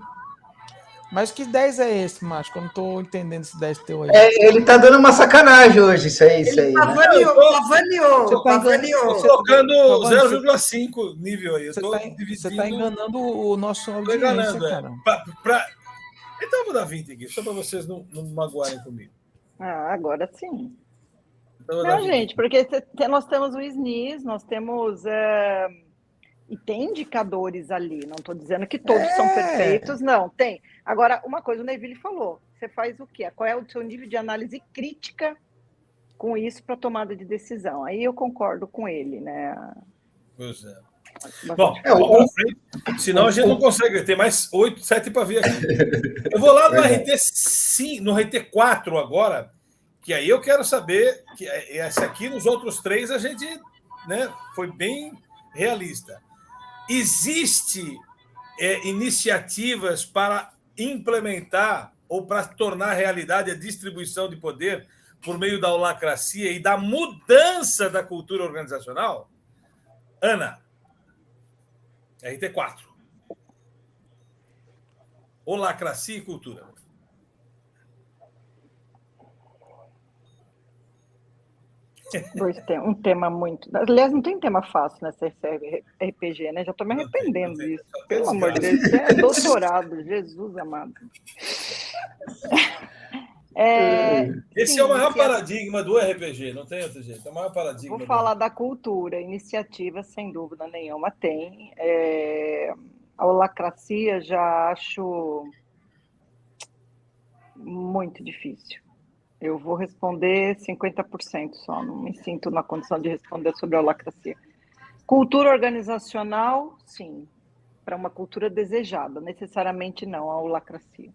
Mas que 10 é esse, Márcio? Eu não estou entendendo esse 10 teu aí. Ele está dando uma sacanagem hoje, isso aí. Pavaneou. Estou colocando 0,5 nível aí. Você está enganando o nosso audiência, cara. Então eu vou dar 20 aqui, só para vocês não magoarem comigo. Agora sim. Então, não, gente, porque nós temos o SNIS, nós temos... E tem indicadores ali, não estou dizendo que todos são perfeitos, não, tem. Agora, uma coisa o Neville falou, você faz o quê? Qual é o seu nível de análise crítica com isso para tomada de decisão? Aí eu concordo com ele, né? Pois é. Bom, senão a gente não consegue, tem mais 8, 7 para ver aqui. Eu vou lá no RT4 agora, que aí eu quero saber, que esse aqui, nos outros 3, a gente, né, foi bem realista. Existem iniciativas para implementar ou para tornar realidade a distribuição de poder por meio da holacracia e da mudança da cultura organizacional? Ana, RT4. Holacracia e cultura. Um tema muito... Aliás, não tem tema fácil nessa RPG, né? Já estou me arrependendo disso. Pelo amor de Deus, isso é doutorado, Jesus amado. Esse é o maior paradigma do RPG, não tem outro jeito. É o maior paradigma. Vou falar da cultura. Iniciativa, sem dúvida nenhuma, tem. A holacracia já acho muito difícil. Eu vou responder 50% só, não me sinto na condição de responder sobre a holacracia. Cultura organizacional, sim, para uma cultura desejada, necessariamente não a holacracia.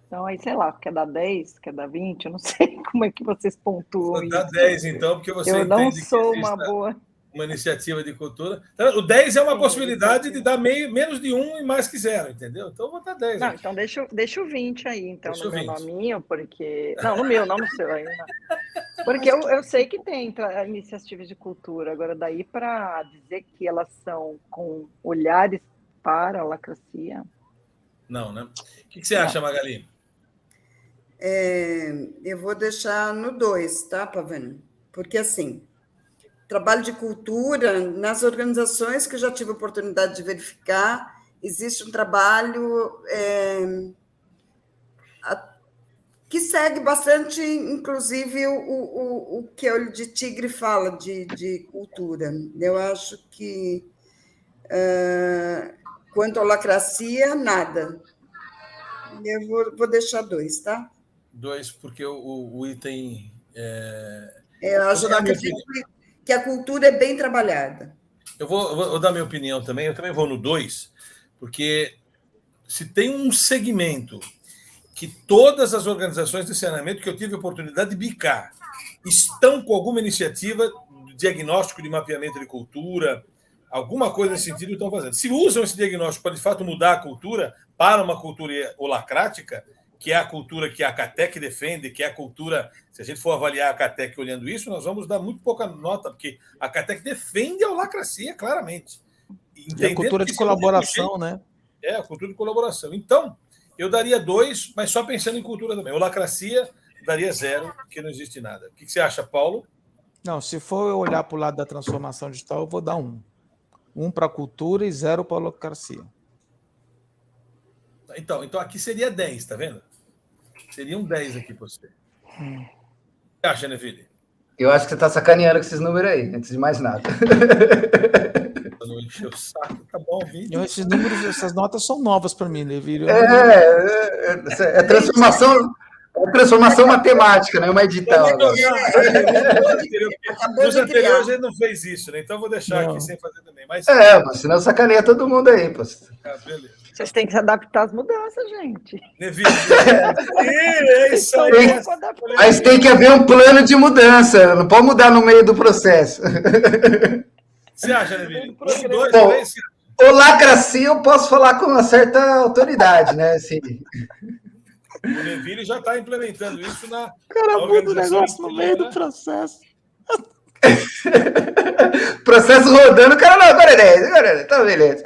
Então, aí, sei lá, quer dar 10, quer dar 20, eu não sei como é que vocês pontuam isso. Dá 10, então, porque você eu não entende sou que uma boa... uma iniciativa de cultura. Então, o 10 é uma possibilidade de dar menos de 1 e mais que 0, entendeu? Então, eu vou dar 10. Não, então deixa o 20 aí, então, deixa no meu nominho, porque... Não, no meu, não no seu ainda. Porque eu sei que tem iniciativas de cultura, agora daí para dizer que elas são com olhares para a holacracia... Não, né? O que você acha, Magali? Eu vou deixar no 2, tá, Pavani? Porque, assim, trabalho de cultura, nas organizações que eu já tive a oportunidade de verificar, existe um trabalho que segue bastante, inclusive, o que o de Tigre fala de cultura. Eu acho que, quanto à holacracia, nada. Eu vou deixar 2, tá? 2, porque o item... ajudar que a cultura é bem trabalhada. Eu vou dar minha opinião também. Eu também vou no 2, porque se tem um segmento que todas as organizações de saneamento que eu tive a oportunidade de bicar estão com alguma iniciativa de diagnóstico de mapeamento de cultura, alguma coisa nesse sentido estão fazendo. Se usam esse diagnóstico para, de fato, mudar a cultura para uma cultura holacrática, que é a cultura que a CATEC defende, que é a cultura... Se a gente for avaliar a CATEC olhando isso, nós vamos dar muito pouca nota, porque a CATEC defende a holacracia, claramente. E a cultura de colaboração, né? A cultura de colaboração. Então, eu daria 2, mas só pensando em cultura também. Holacracia daria 0, porque não existe nada. O que você acha, Paulo? Não, se for eu olhar para o lado da transformação digital, eu vou dar 1. 1 para a cultura e 0 para a holacracia. Então aqui seria 10, tá vendo? Seria um 10 aqui para você. O que você acha, Neville? Eu acho que você está sacaneando com esses números aí, antes de mais nada. Não encheu o saco, tá bom, vídeo. Esses números, essas notas são novas para mim, Neville. É transformação matemática, não é uma edital. Nos anteriores ele não fez isso, né? Então eu vou deixar aqui sem fazer também. Mas senão sacaneia todo mundo aí, pô. Beleza. Vocês têm que se adaptar às mudanças, gente. Neville, é isso aí. Mas tem que haver um plano de mudança, não pode mudar no meio do processo. Você acha, Neville? 1, 2, Bom, 3. Holacracia eu posso falar com uma certa autoridade, né? Assim. O Neville já está implementando isso na cara, muda o negócio no meio do processo. Processo rodando, o cara não, agora é 10, tá beleza.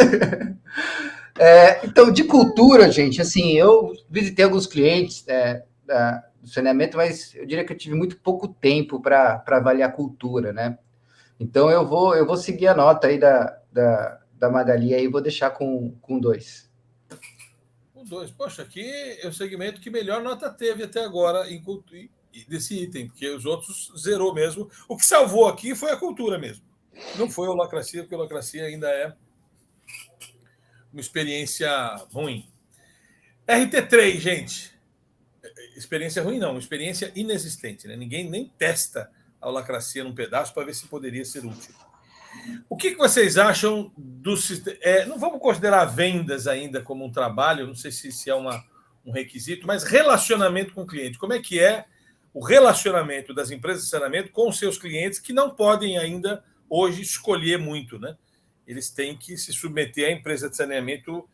Então, de cultura, gente, assim, eu visitei alguns clientes do saneamento, mas eu diria que eu tive muito pouco tempo para avaliar cultura, né? Então, eu vou seguir a nota aí da Magali aí, vou deixar com 2. 2. Poxa, aqui é o segmento que melhor nota teve até agora desse item, porque os outros zerou mesmo. O que salvou aqui foi a cultura mesmo. Não foi a holacracia, porque a holacracia ainda é uma experiência ruim. RT3, gente. Experiência ruim não, uma experiência inexistente. Né? Ninguém nem testa a holacracia num pedaço para ver se poderia ser útil. O que vocês acham do sistema? Não vamos considerar vendas ainda como um trabalho, não sei se é um requisito, mas relacionamento com o cliente. Como é que é o relacionamento das empresas de saneamento com os seus clientes que não podem ainda hoje escolher muito, né? Eles têm que se submeter à empresa de saneamento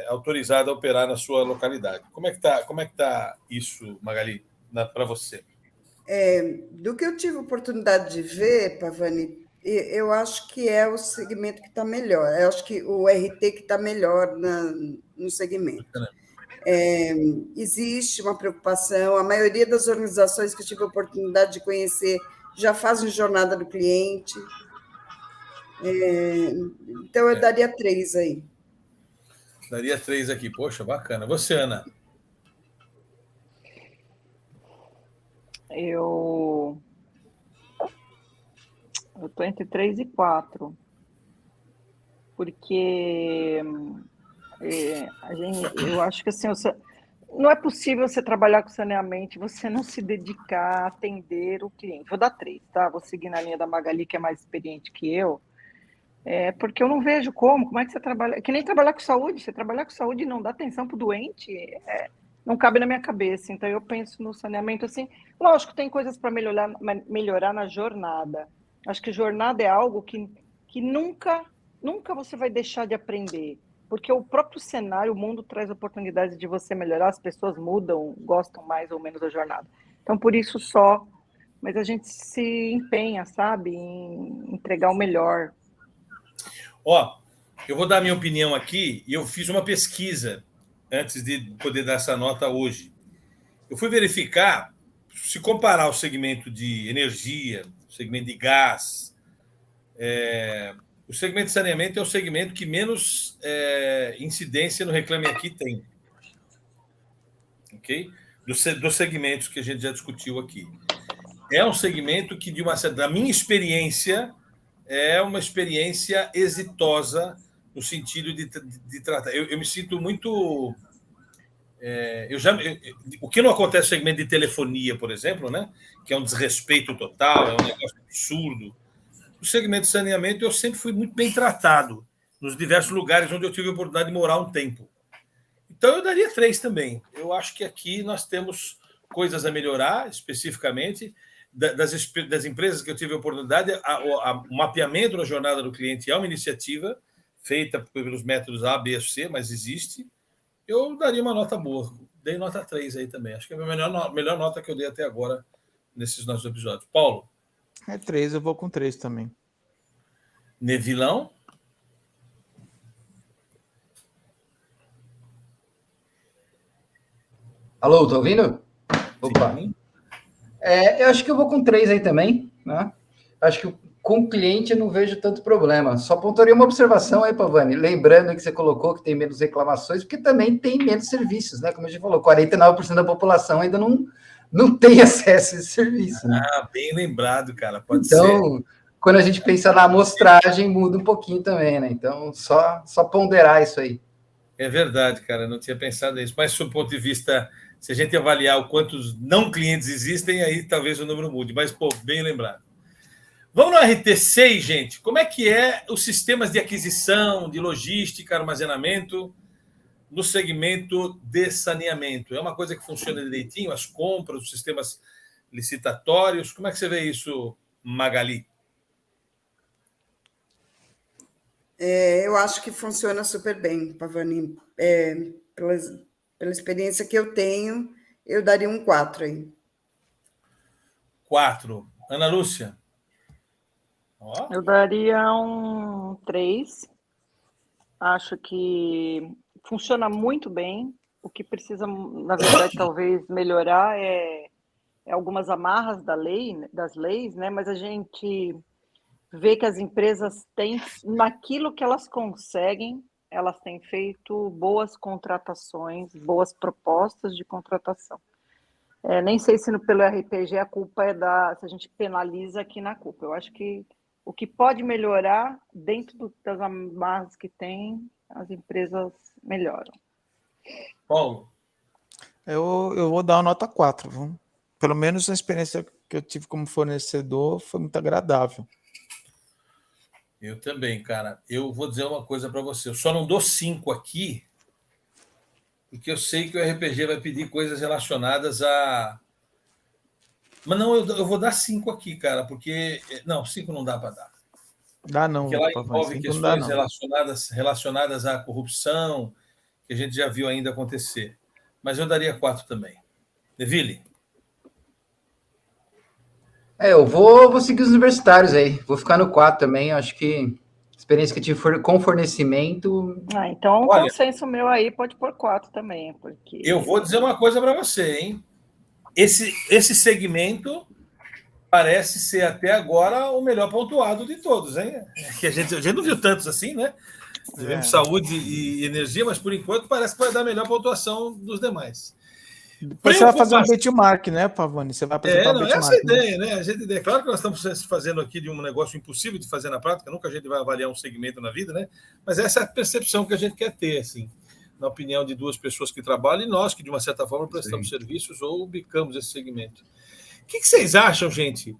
autorizada a operar na sua localidade. Como é que tá isso, Magali, para você? Do que eu tive oportunidade de ver, Pavani, eu acho que é o segmento que está melhor. Eu acho que o RT que está melhor no segmento. Existe uma preocupação. A maioria das organizações que eu tive a oportunidade de conhecer já fazem jornada do cliente. Então, eu daria 3 aí. Daria 3 aqui. Poxa, bacana. Você, Ana? Eu estou entre 3 e 4, porque eu acho que assim, não é possível você trabalhar com saneamento e você não se dedicar a atender o cliente. Vou dar 3, tá? Vou seguir na linha da Magali, que é mais experiente que eu, porque eu não vejo como é que você trabalha, é que nem trabalhar com saúde, você trabalhar com saúde e não dá atenção para o doente, não cabe na minha cabeça. Então eu penso no saneamento assim, lógico, tem coisas para melhorar na jornada. Acho que jornada é algo que nunca você vai deixar de aprender, porque o próprio cenário, o mundo traz oportunidades de você melhorar, as pessoas mudam, gostam mais ou menos da jornada. Então, por isso só, mas a gente se empenha, sabe, em entregar o melhor. Eu vou dar a minha opinião aqui, e eu fiz uma pesquisa antes de poder dar essa nota hoje. Eu fui verificar, se comparar o segmento de energia, o segmento de gás, o segmento de saneamento é o segmento que menos incidência no Reclame Aqui tem. Ok? Dos segmentos que a gente já discutiu aqui. É um segmento que, da minha experiência, é uma experiência exitosa no sentido de tratar. Eu me sinto muito... o que não acontece no segmento de telefonia, por exemplo, né? Que é um desrespeito total, é um negócio absurdo. No segmento de saneamento, eu sempre fui muito bem tratado nos diversos lugares onde eu tive a oportunidade de morar um tempo. Então, eu daria 3 também. Eu acho que aqui nós temos coisas a melhorar, especificamente, das empresas que eu tive a oportunidade. O mapeamento da jornada do cliente é uma iniciativa feita pelos métodos A, B, C, mas existe. Eu daria uma nota boa. Dei nota 3 aí também. Acho que é a melhor nota que eu dei até agora nesses nossos episódios. Paulo? 3, eu vou com 3 também. Nevilão? Alô, tá ouvindo? Opa. Eu acho que eu vou com 3 aí também, né? Acho que com o cliente eu não vejo tanto problema. Só pontuaria uma observação aí, Pavani, lembrando que você colocou que tem menos reclamações, porque também tem menos serviços, né? Como a gente falou, 49% da população ainda não tem acesso a esse serviço, né? Bem lembrado, cara, pode ser. Então, quando a gente pensa na amostragem, muda um pouquinho também, né? Então, só ponderar isso aí. É verdade, cara, não tinha pensado nisso. Mas, do ponto de vista, se a gente avaliar o quantos não clientes existem, aí talvez o número mude. Mas, pô, bem lembrado. Vamos no RT6, gente. Como é que é os sistemas de aquisição, de logística, armazenamento no segmento de saneamento? É uma coisa que funciona direitinho? As compras, os sistemas licitatórios? Como é que você vê isso, Magali? Eu acho que funciona super bem, Pavani. Pela experiência que eu tenho, eu daria um 4 aí. 4. Ana Lúcia? Eu daria um 3. Acho que funciona muito bem. O que precisa, na verdade, talvez melhorar é algumas amarras das leis, né? Mas a gente vê que as empresas têm, naquilo que elas conseguem, elas têm feito boas contratações, boas propostas de contratação. Nem sei se pelo RPG a culpa se a gente penaliza aqui na culpa. Eu acho que o que pode melhorar, dentro das amarras que tem, as empresas melhoram. Paulo? Eu vou dar uma nota 4. Viu? Pelo menos a experiência que eu tive como fornecedor foi muito agradável. Eu também, cara. Eu vou dizer uma coisa para você. Eu só não dou 5 aqui, porque eu sei que o RPG vai pedir coisas relacionadas a... Mas não, eu vou dar 5 aqui, cara, porque... Não, 5 não dá para dar. Dá não. Porque lá envolve questões relacionadas à corrupção, que a gente já viu ainda acontecer. Mas eu daria 4 também. Deville? Eu vou seguir os universitários aí. Vou ficar no 4 também. Acho que a experiência que eu tive com fornecimento... Então, olha, consenso meu aí pode pôr 4 também. Porque... Eu vou dizer uma coisa para você, hein? Esse segmento parece ser até agora o melhor pontuado de todos, hein? Que a gente não viu tantos assim, né? Tivemos saúde e energia, mas por enquanto parece que vai dar a melhor pontuação dos demais. Depois você vai fazer um benchmark, né, Pavani? Você vai apresentar um benchmark. Essa é a ideia, né? É claro que nós estamos fazendo aqui de um negócio impossível de fazer na prática, nunca a gente vai avaliar um segmento na vida, né? Mas essa é a percepção que a gente quer ter, assim, na opinião de duas pessoas que trabalham e nós, que de uma certa forma prestamos serviços ou ubicamos esse segmento. O que vocês acham, gente,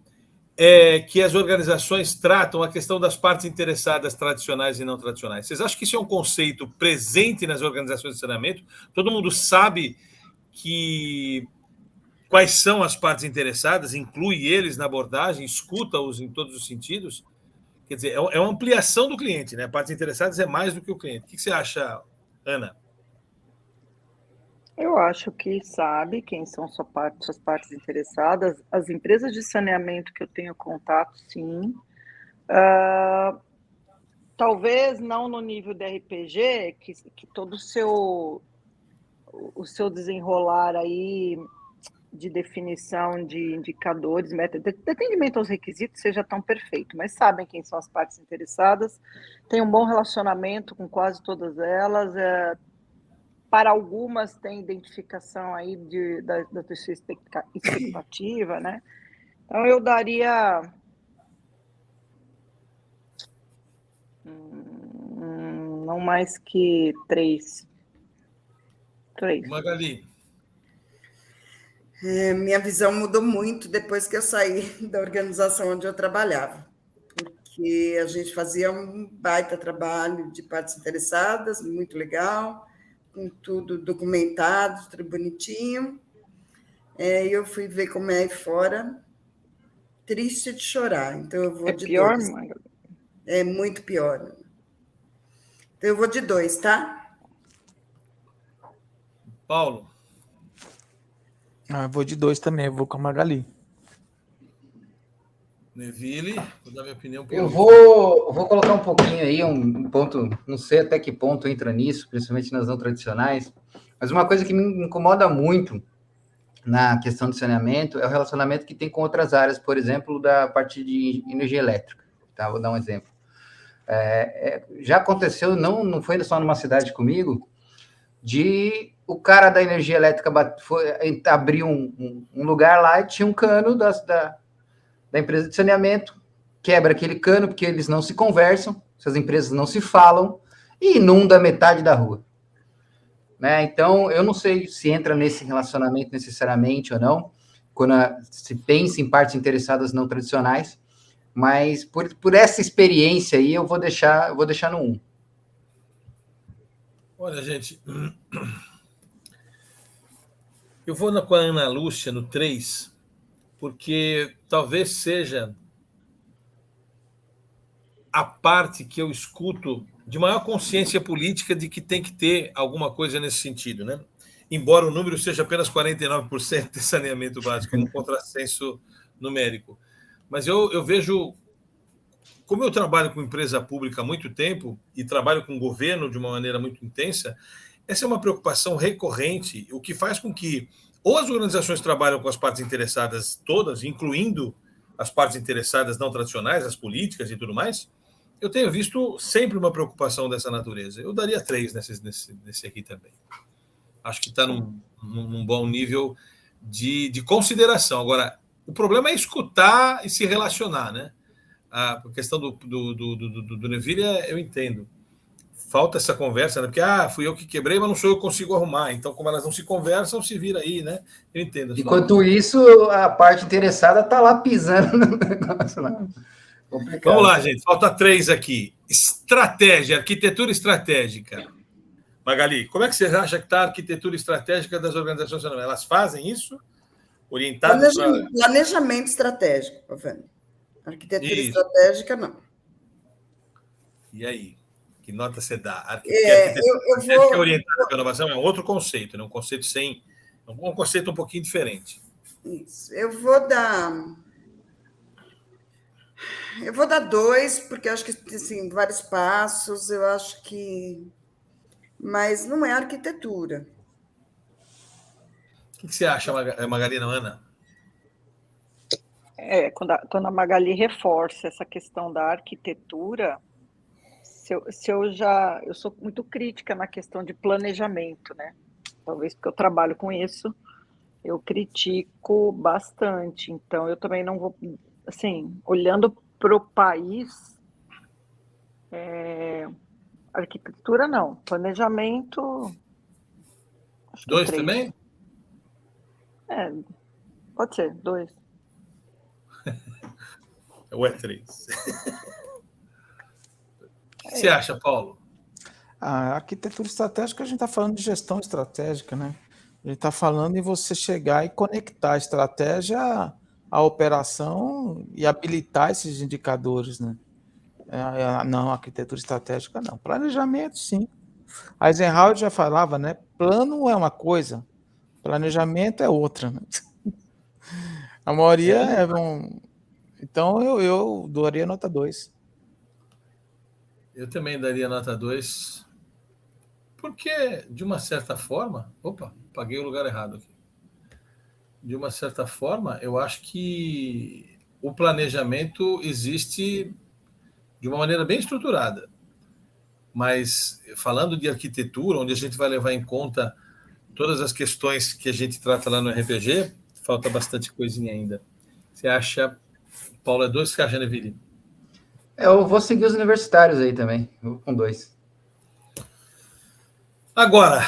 que as organizações tratam a questão das partes interessadas tradicionais e não tradicionais? Vocês acham que isso é um conceito presente nas organizações de saneamento? Todo mundo sabe quais são as partes interessadas, inclui eles na abordagem, escuta-os em todos os sentidos? Quer dizer, é uma ampliação do cliente, né? Partes interessadas é mais do que o cliente. O que você acha, Ana? Eu acho que sabe quem são suas partes interessadas. As empresas de saneamento que eu tenho contato, sim. Talvez não no nível da RPG, que todo o seu desenrolar aí de definição de indicadores, métodos, de atendimento aos requisitos seja tão perfeito, mas sabem quem são as partes interessadas, tem um bom relacionamento com quase todas elas, para algumas tem identificação aí da sua expectativa, né? Então eu daria não mais que 3. Magali? Minha visão mudou muito depois que eu saí da organização onde eu trabalhava, porque a gente fazia um baita trabalho de partes interessadas, muito legal, com tudo documentado, tudo bonitinho. Eu fui ver como é aí fora, triste de chorar. Então eu vou de pior, 2. É muito pior. Então eu vou de 2, tá? Paulo? Eu vou de 2 também, eu vou com a Magali. Neville, vou dar minha opinião. Eu vou colocar um pouquinho aí, um ponto, não sei até que ponto entra nisso, principalmente nas não tradicionais, mas uma coisa que me incomoda muito na questão de saneamento é o relacionamento que tem com outras áreas, por exemplo, da parte de energia elétrica. Tá? Vou dar um exemplo. Já aconteceu, não foi só numa cidade comigo, de o cara da energia elétrica abriu um lugar lá e tinha um cano da empresa de saneamento, quebra aquele cano porque eles não se conversam, essas empresas não se falam e inunda metade da rua. Né? Então, eu não sei se entra nesse relacionamento necessariamente ou não, quando se pensa em partes interessadas não tradicionais, mas por essa experiência aí, eu vou deixar no 1. Olha, gente, eu vou com a Ana Lúcia no 3, porque talvez seja a parte que eu escuto de maior consciência política de que tem que ter alguma coisa nesse sentido, né? Embora o número seja apenas 49% de saneamento básico, um contrassenso numérico. Mas eu vejo, como eu trabalho com empresa pública há muito tempo e trabalho com governo de uma maneira muito intensa, essa é uma preocupação recorrente, o que faz com que ou as organizações trabalham com as partes interessadas todas, incluindo as partes interessadas não tradicionais, as políticas e tudo mais. Eu tenho visto sempre uma preocupação dessa natureza. Eu daria 3 nesse aqui também. Acho que está num bom nível de consideração. Agora, o problema é escutar e se relacionar, né? A questão do Neville, eu entendo. Falta essa conversa, né? Porque fui eu que quebrei, mas não sou eu que consigo arrumar. Então, como elas não se conversam, se vira aí, né? Eu entendo. Enquanto isso, a parte interessada está lá pisando no negócio lá. Complicado. Vamos lá, gente. Falta 3 aqui. Estratégia, arquitetura estratégica. Magali, como é que você acha que está a arquitetura estratégica das organizações? Elas fazem isso? Orientadas para... Planejamento estratégico, Vânia. Arquitetura estratégica, não. E aí? Que nota você dá? Arquitetura orientada para inovação é outro conceito, né? Um conceito um conceito um pouquinho diferente. Isso. Eu vou dar 2, porque acho que assim, vários passos, eu acho que. Mas não é arquitetura. O que você acha, Magali, não, Ana? Quando a Magali reforça essa questão da arquitetura, eu sou muito crítica na questão de planejamento, né? Talvez porque eu trabalho com isso, eu critico bastante. Então, eu também não vou, assim, olhando para o país, arquitetura não, planejamento. 2 também? Pode ser, 2. Ou é 3? O que você acha, Paulo? A arquitetura estratégica, a gente está falando de gestão estratégica, né? A gente está falando em você chegar e conectar a estratégia à operação e habilitar esses indicadores, né? Não, arquitetura estratégica não. Planejamento, sim. Eisenhower já falava, né? Plano é uma coisa, planejamento é outra. Né? A maioria Então, eu daria nota 2. Eu também daria nota 2, porque, de uma certa forma... Opa, paguei o lugar errado aqui. De uma certa forma, eu acho que o planejamento existe de uma maneira bem estruturada. Mas, falando de arquitetura, onde a gente vai levar em conta todas as questões que a gente trata lá no RPG, falta bastante coisinha ainda. Você acha, Paulo, é 2? Você acha, Neville? Eu vou seguir os universitários aí também. Eu vou com 2. Agora,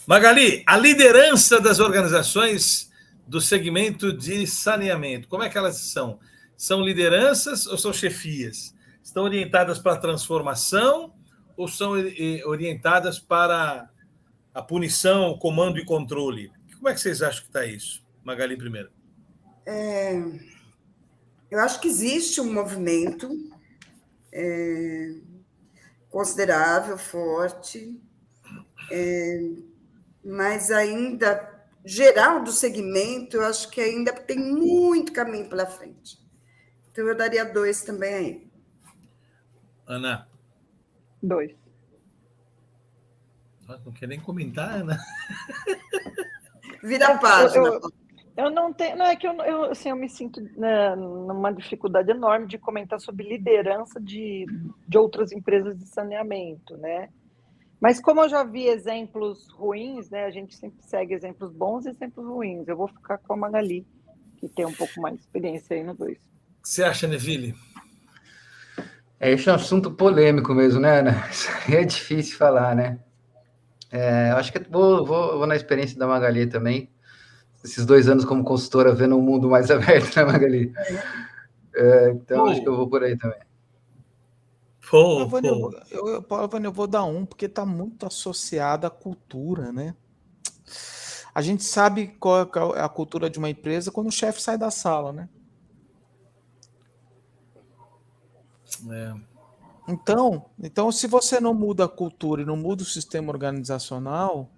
Magali, a liderança das organizações do segmento de saneamento, como é que elas são? São lideranças ou são chefias? Estão orientadas para a transformação ou são orientadas para a punição, o comando e controle? Como é que vocês acham que está isso? Magali, primeiro. Eu acho que existe um movimento considerável, forte, mas ainda geral do segmento, eu acho que ainda tem muito caminho pela frente. Então, eu daria 2 também aí. Ana? 2. Não quer nem comentar, Ana? Vira a página. Eu não tenho, não é que assim, eu me sinto, né, numa dificuldade enorme de comentar sobre liderança de outras empresas de saneamento, né? Mas como eu já vi exemplos ruins, né, a gente sempre segue exemplos bons e exemplos ruins. Eu vou ficar com a Magali, que tem um pouco mais de experiência aí no 2. O que você acha, Neville? Esse é um assunto polêmico mesmo, né, Ana? Isso aí é difícil falar, né? Eu acho que vou na experiência da Magali também. Esses 2 anos como consultora, vendo um mundo mais aberto, né, Magali? Então, acho que eu vou por aí também. Eu vou dar porque está muito associado à cultura, né? A gente sabe qual é a cultura de uma empresa quando o chefe sai da sala, né? Então, se você não muda a cultura e não muda o sistema organizacional,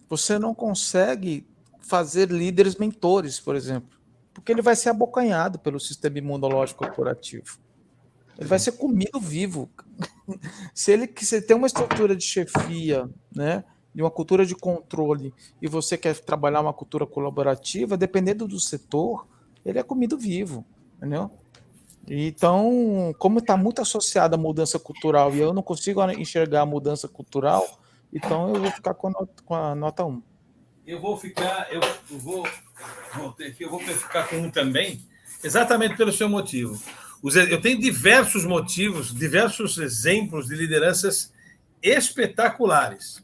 você não consegue fazer líderes mentores, por exemplo, porque ele vai ser abocanhado pelo sistema imunológico corporativo. Ele vai ser comido vivo. Se tem uma estrutura de chefia, né, de uma cultura de controle, e você quer trabalhar uma cultura colaborativa, dependendo do setor, ele é comido vivo, entendeu? Então, como está muito associado à mudança cultural e eu não consigo enxergar a mudança cultural, então eu vou ficar com a nota 1. Eu vou ficar com 1 também, exatamente pelo seu motivo. Eu tenho diversos motivos, diversos exemplos de lideranças espetaculares,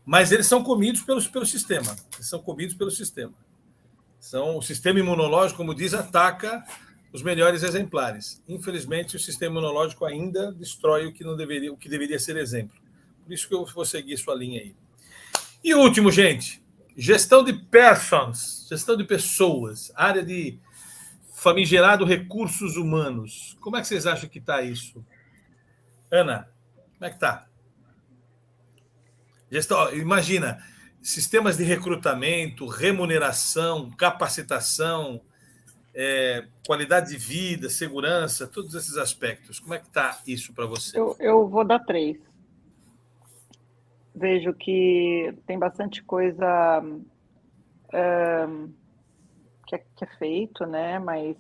mas eles são comidos pelo sistema. Eles são comidos pelo sistema. O sistema imunológico, como diz, ataca os melhores exemplares. Infelizmente, o sistema imunológico ainda destrói o que deveria ser exemplo. Por isso que eu vou seguir sua linha aí. E o último, gente, gestão de persons, gestão de pessoas, área de famigerado recursos humanos. Como é que vocês acham que está isso? Ana, como é que está? Imagina, sistemas de recrutamento, remuneração, capacitação, qualidade de vida, segurança, todos esses aspectos. Como é que está isso para você? Eu vou dar 3. Vejo que tem bastante coisa que é feito, né? Mas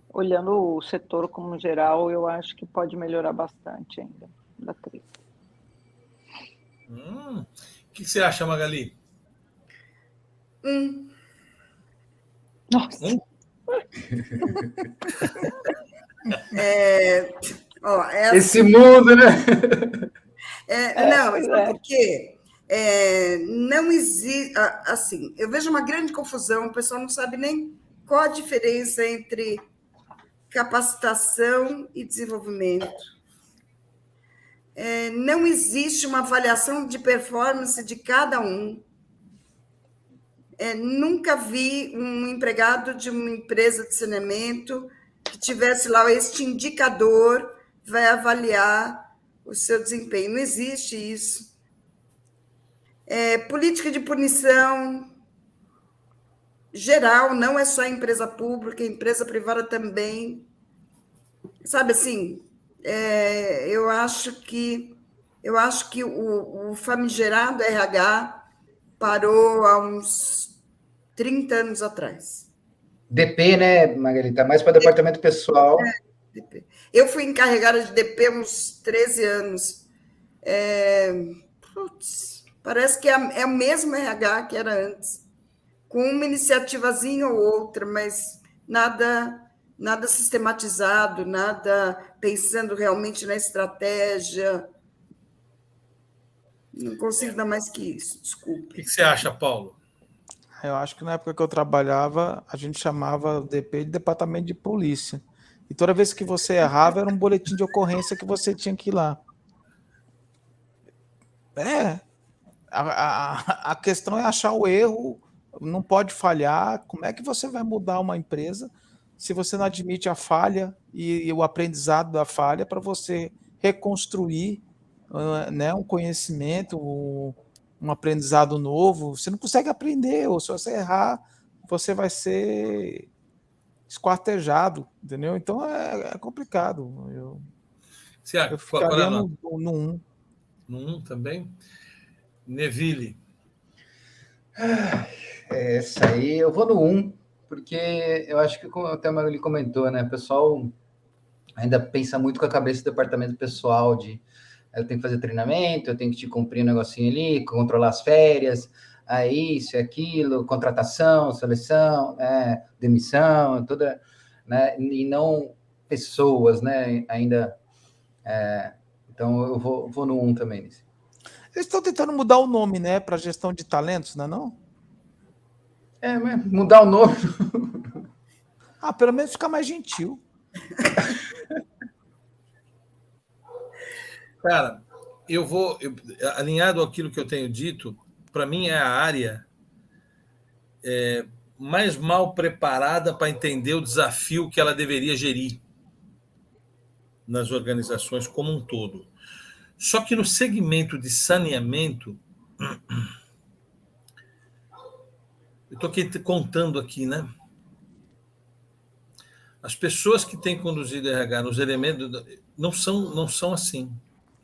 olhando o setor como geral, eu acho que pode melhorar bastante ainda. Dá 3. O que você acha, Magali? Nossa. Esse mundo, né? Não, sabe por quê? Não existe. Assim, eu vejo uma grande confusão, o pessoal não sabe nem qual a diferença entre capacitação e desenvolvimento. Não existe uma avaliação de performance de cada um. Nunca vi um empregado de uma empresa de saneamento que tivesse lá este indicador, vai avaliar o seu desempenho. Não existe isso. Política de punição geral, não é só empresa pública, empresa privada também. Sabe assim, eu acho que o famigerado RH parou há uns 30 anos atrás. DP, né, Margarita? Mais para departamento pessoal. DP. Eu fui encarregada de DP uns 13 anos. Parece que é o mesmo RH que era antes, com uma iniciativazinha ou outra, mas nada sistematizado, nada pensando realmente na estratégia. Não consigo dar mais que isso, desculpe. O que você acha, Paulo? Eu acho que na época que eu trabalhava, a gente chamava o DP de departamento de polícia. E toda vez que você errava, era um boletim de ocorrência que você tinha que ir lá. A questão é achar o erro, não pode falhar. Como é que você vai mudar uma empresa se você não admite a falha e o aprendizado da falha para você reconstruir, né, um conhecimento, um aprendizado novo? Você não consegue aprender, ou se você errar, você vai ser esquartejado, entendeu? Então é complicado. Eu ficaria no 1. No 1 também? Neville. Essa aí eu vou no 1, porque eu acho que, como até a Magali comentou, né? O pessoal ainda pensa muito com a cabeça do departamento pessoal de eu tenho que fazer treinamento, eu tenho que te cumprir um negocinho ali, controlar as férias, aí isso e aquilo, contratação, seleção, demissão, toda, né? E não pessoas, né? Ainda. Então eu vou no 1 também. Nesse. Eles estão tentando mudar o nome, né, para gestão de talentos, não é não? Mas mudar o nome. Pelo menos ficar mais gentil. Cara, alinhado àquilo que eu tenho dito, para mim é a área mais mal preparada para entender o desafio que ela deveria gerir nas organizações como um todo. Só que no segmento de saneamento, eu estou contando aqui, né? As pessoas que têm conduzido RH nos elementos não são assim.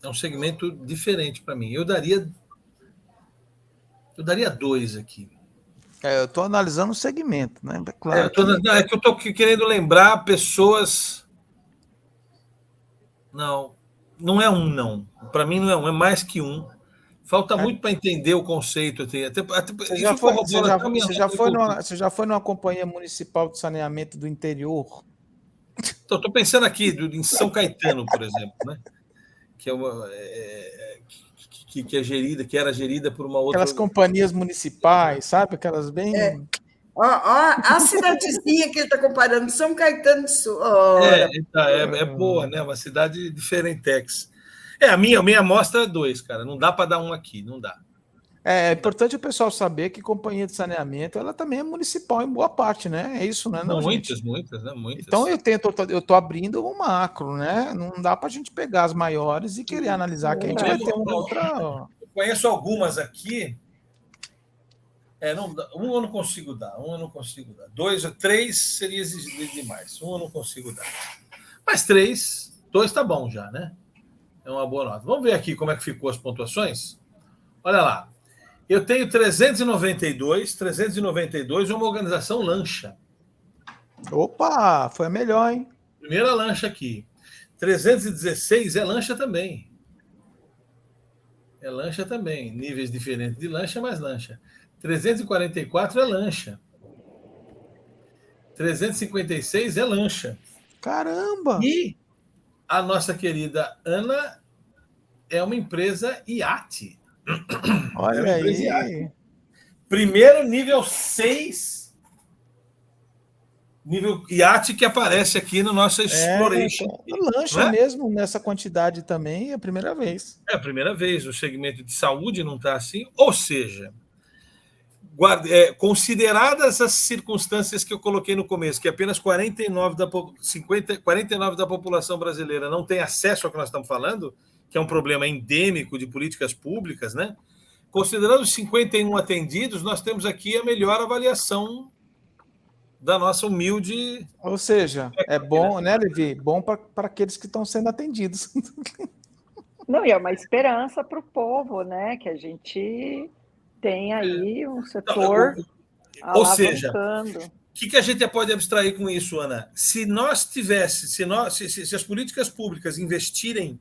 É um segmento diferente para mim. Eu daria 2 aqui. Eu estou analisando o segmento, né? Claro é que eu estou querendo lembrar pessoas. Não é 1, não. Para mim não é 1, é mais que 1. Falta muito para entender o conceito. Você já foi numa companhia municipal de saneamento do interior? Estou pensando aqui em São Caetano, por exemplo, né? Que que era gerida por uma outra. Aquelas companhias municipais, sabe? Aquelas bem. A cidadezinha que ele está comparando, São Caetano do Sul. É boa, né? Uma cidade diferentex. A minha amostra é 2, cara. Não dá para dar 1 aqui, não dá. É importante o pessoal saber que companhia de saneamento ela também é municipal em boa parte, né? É isso, né? Não, muitas. Então eu tô abrindo um macro, né? Não dá para a gente pegar as maiores e querer analisar que a gente vai ter uma outra. Eu conheço algumas aqui. Não, 1 eu não consigo dar. 2 ou 3 seria exigido demais. 1 eu não consigo dar. Mas 2 tá bom já, né? É uma boa nota. Vamos ver aqui como é que ficou as pontuações? Olha lá. Eu tenho 392, uma organização lancha. Opa, foi a melhor, hein? Primeira lancha aqui. 316 é lancha também. Níveis diferentes de lancha, mas lancha. 344 é lancha. 356 é lancha. Caramba! E a nossa querida Ana é uma empresa iate. Olha aí. Iate. Primeiro nível 6. Nível iate que aparece aqui no nosso Exploration. Lancha mesmo nessa quantidade também é a primeira vez. É a primeira vez. O segmento de saúde não está assim. Ou seja, consideradas as circunstâncias que eu coloquei no começo, que apenas 49 da população brasileira não tem acesso ao que nós estamos falando, que é um problema endêmico de políticas públicas, né? Considerando os 51 atendidos, nós temos aqui a melhor avaliação da nossa humilde... Ou seja, é bom, né, Levi? Bom para aqueles que estão sendo atendidos. Não, e é uma esperança para o povo, né? Que a gente tem aí um setor ou seja, o que a gente pode abstrair com isso, Ana? Se as políticas públicas investirem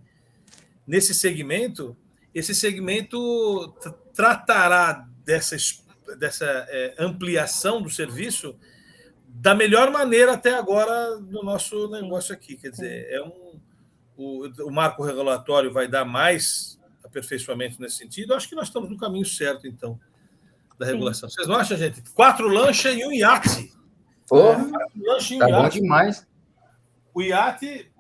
nesse segmento, esse segmento tratará dessa ampliação do serviço da melhor maneira até agora no nosso negócio aqui. Quer dizer, o marco regulatório vai dar mais aperfeiçoamento nesse sentido. Acho que nós estamos no caminho certo, então, da regulação. Vocês não acham, gente? 4 lanchas e um iate. Tá bom demais. O iate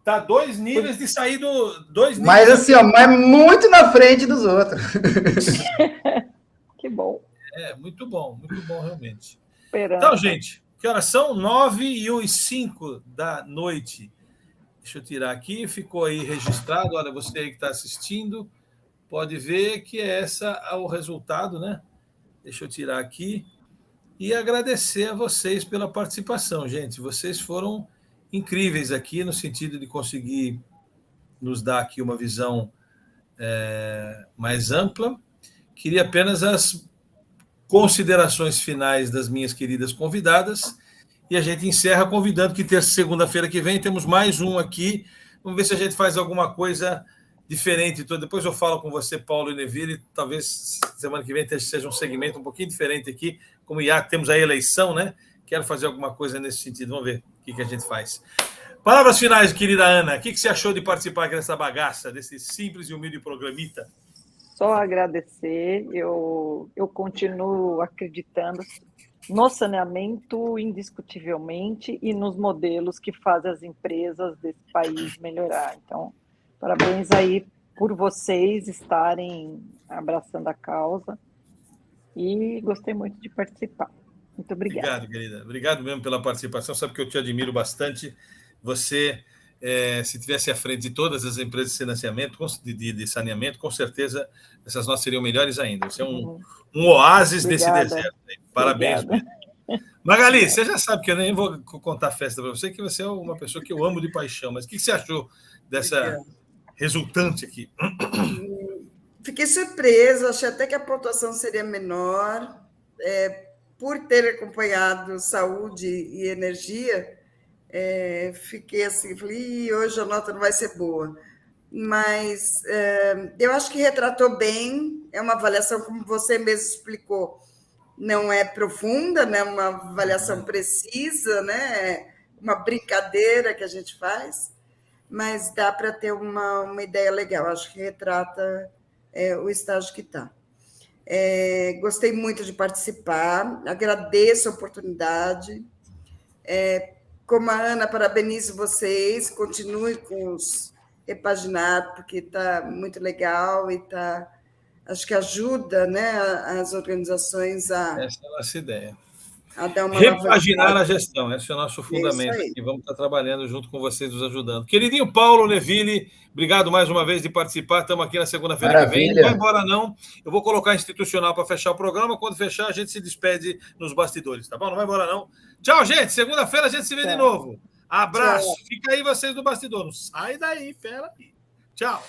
tá 2 níveis de sair do... Mas assim, mas muito na frente dos outros. Que bom. Muito bom realmente. Esperança. Então, gente, que horas são? 9h05 da noite. Deixa eu tirar aqui, ficou aí registrado. Olha, você aí que está assistindo, pode ver que esse é o resultado, né? Deixa eu tirar aqui. E agradecer a vocês pela participação, gente. Vocês foram incríveis aqui no sentido de conseguir nos dar aqui uma visão mais ampla. Queria apenas considerações finais das minhas queridas convidadas, e a gente encerra convidando que segunda-feira que vem temos mais um aqui. Vamos ver se a gente faz alguma coisa diferente. Então, depois eu falo com você, Paulo e Neville, talvez semana que vem seja um segmento um pouquinho diferente aqui, como já temos a eleição, né? Quero fazer alguma coisa nesse sentido. Vamos ver o que a gente faz. Palavras finais, querida Ana. O que você achou de participar aqui dessa bagaça, desse simples e humilde programita? Só agradecer. Eu continuo acreditando no saneamento, indiscutivelmente, e nos modelos que fazem as empresas desse país melhorar. Então, parabéns aí por vocês estarem abraçando a causa, e gostei muito de participar. Muito obrigada. Obrigado, querida. Obrigado mesmo pela participação. Sabe que eu te admiro bastante. Você, se tivesse à frente de todas as empresas de saneamento, de saneamento, com certeza essas nossas seriam melhores ainda. Você é um oásis desse deserto. Parabéns. Magali, você já sabe que eu nem vou contar a festa para você, que você é uma pessoa que eu amo de paixão. Mas o que você achou dessa resultante aqui? Fiquei surpresa, achei até que a pontuação seria menor. Por ter acompanhado saúde e energia, fiquei assim, falei, hoje a nota não vai ser boa. Mas eu acho que retratou bem, é uma avaliação, como você mesmo explicou, não é profunda, né? Uma avaliação precisa, né? Uma brincadeira que a gente faz, mas dá para ter uma ideia legal, acho que retrata o estágio que está. Gostei muito de participar, agradeço a oportunidade. Como a Ana, parabenizo vocês, continue com os repaginados, porque está muito legal e acho que ajuda, né, as organizações a... Essa é a nossa ideia. A dar uma repaginar a gestão, esse é o nosso fundamento aqui. Vamos estar trabalhando junto com vocês, nos ajudando. Queridinho Paulo Neville, obrigado mais uma vez de participar. Estamos aqui na segunda-feira que vem. Não vai embora, não. Eu vou colocar institucional para fechar o programa. Quando fechar, a gente se despede nos bastidores, tá bom? Não vai embora, não. Tchau, gente. Segunda-feira a gente se vê de novo. Abraço. Tchau. Fica aí vocês do bastidor. Não sai daí, pera aí. Tchau.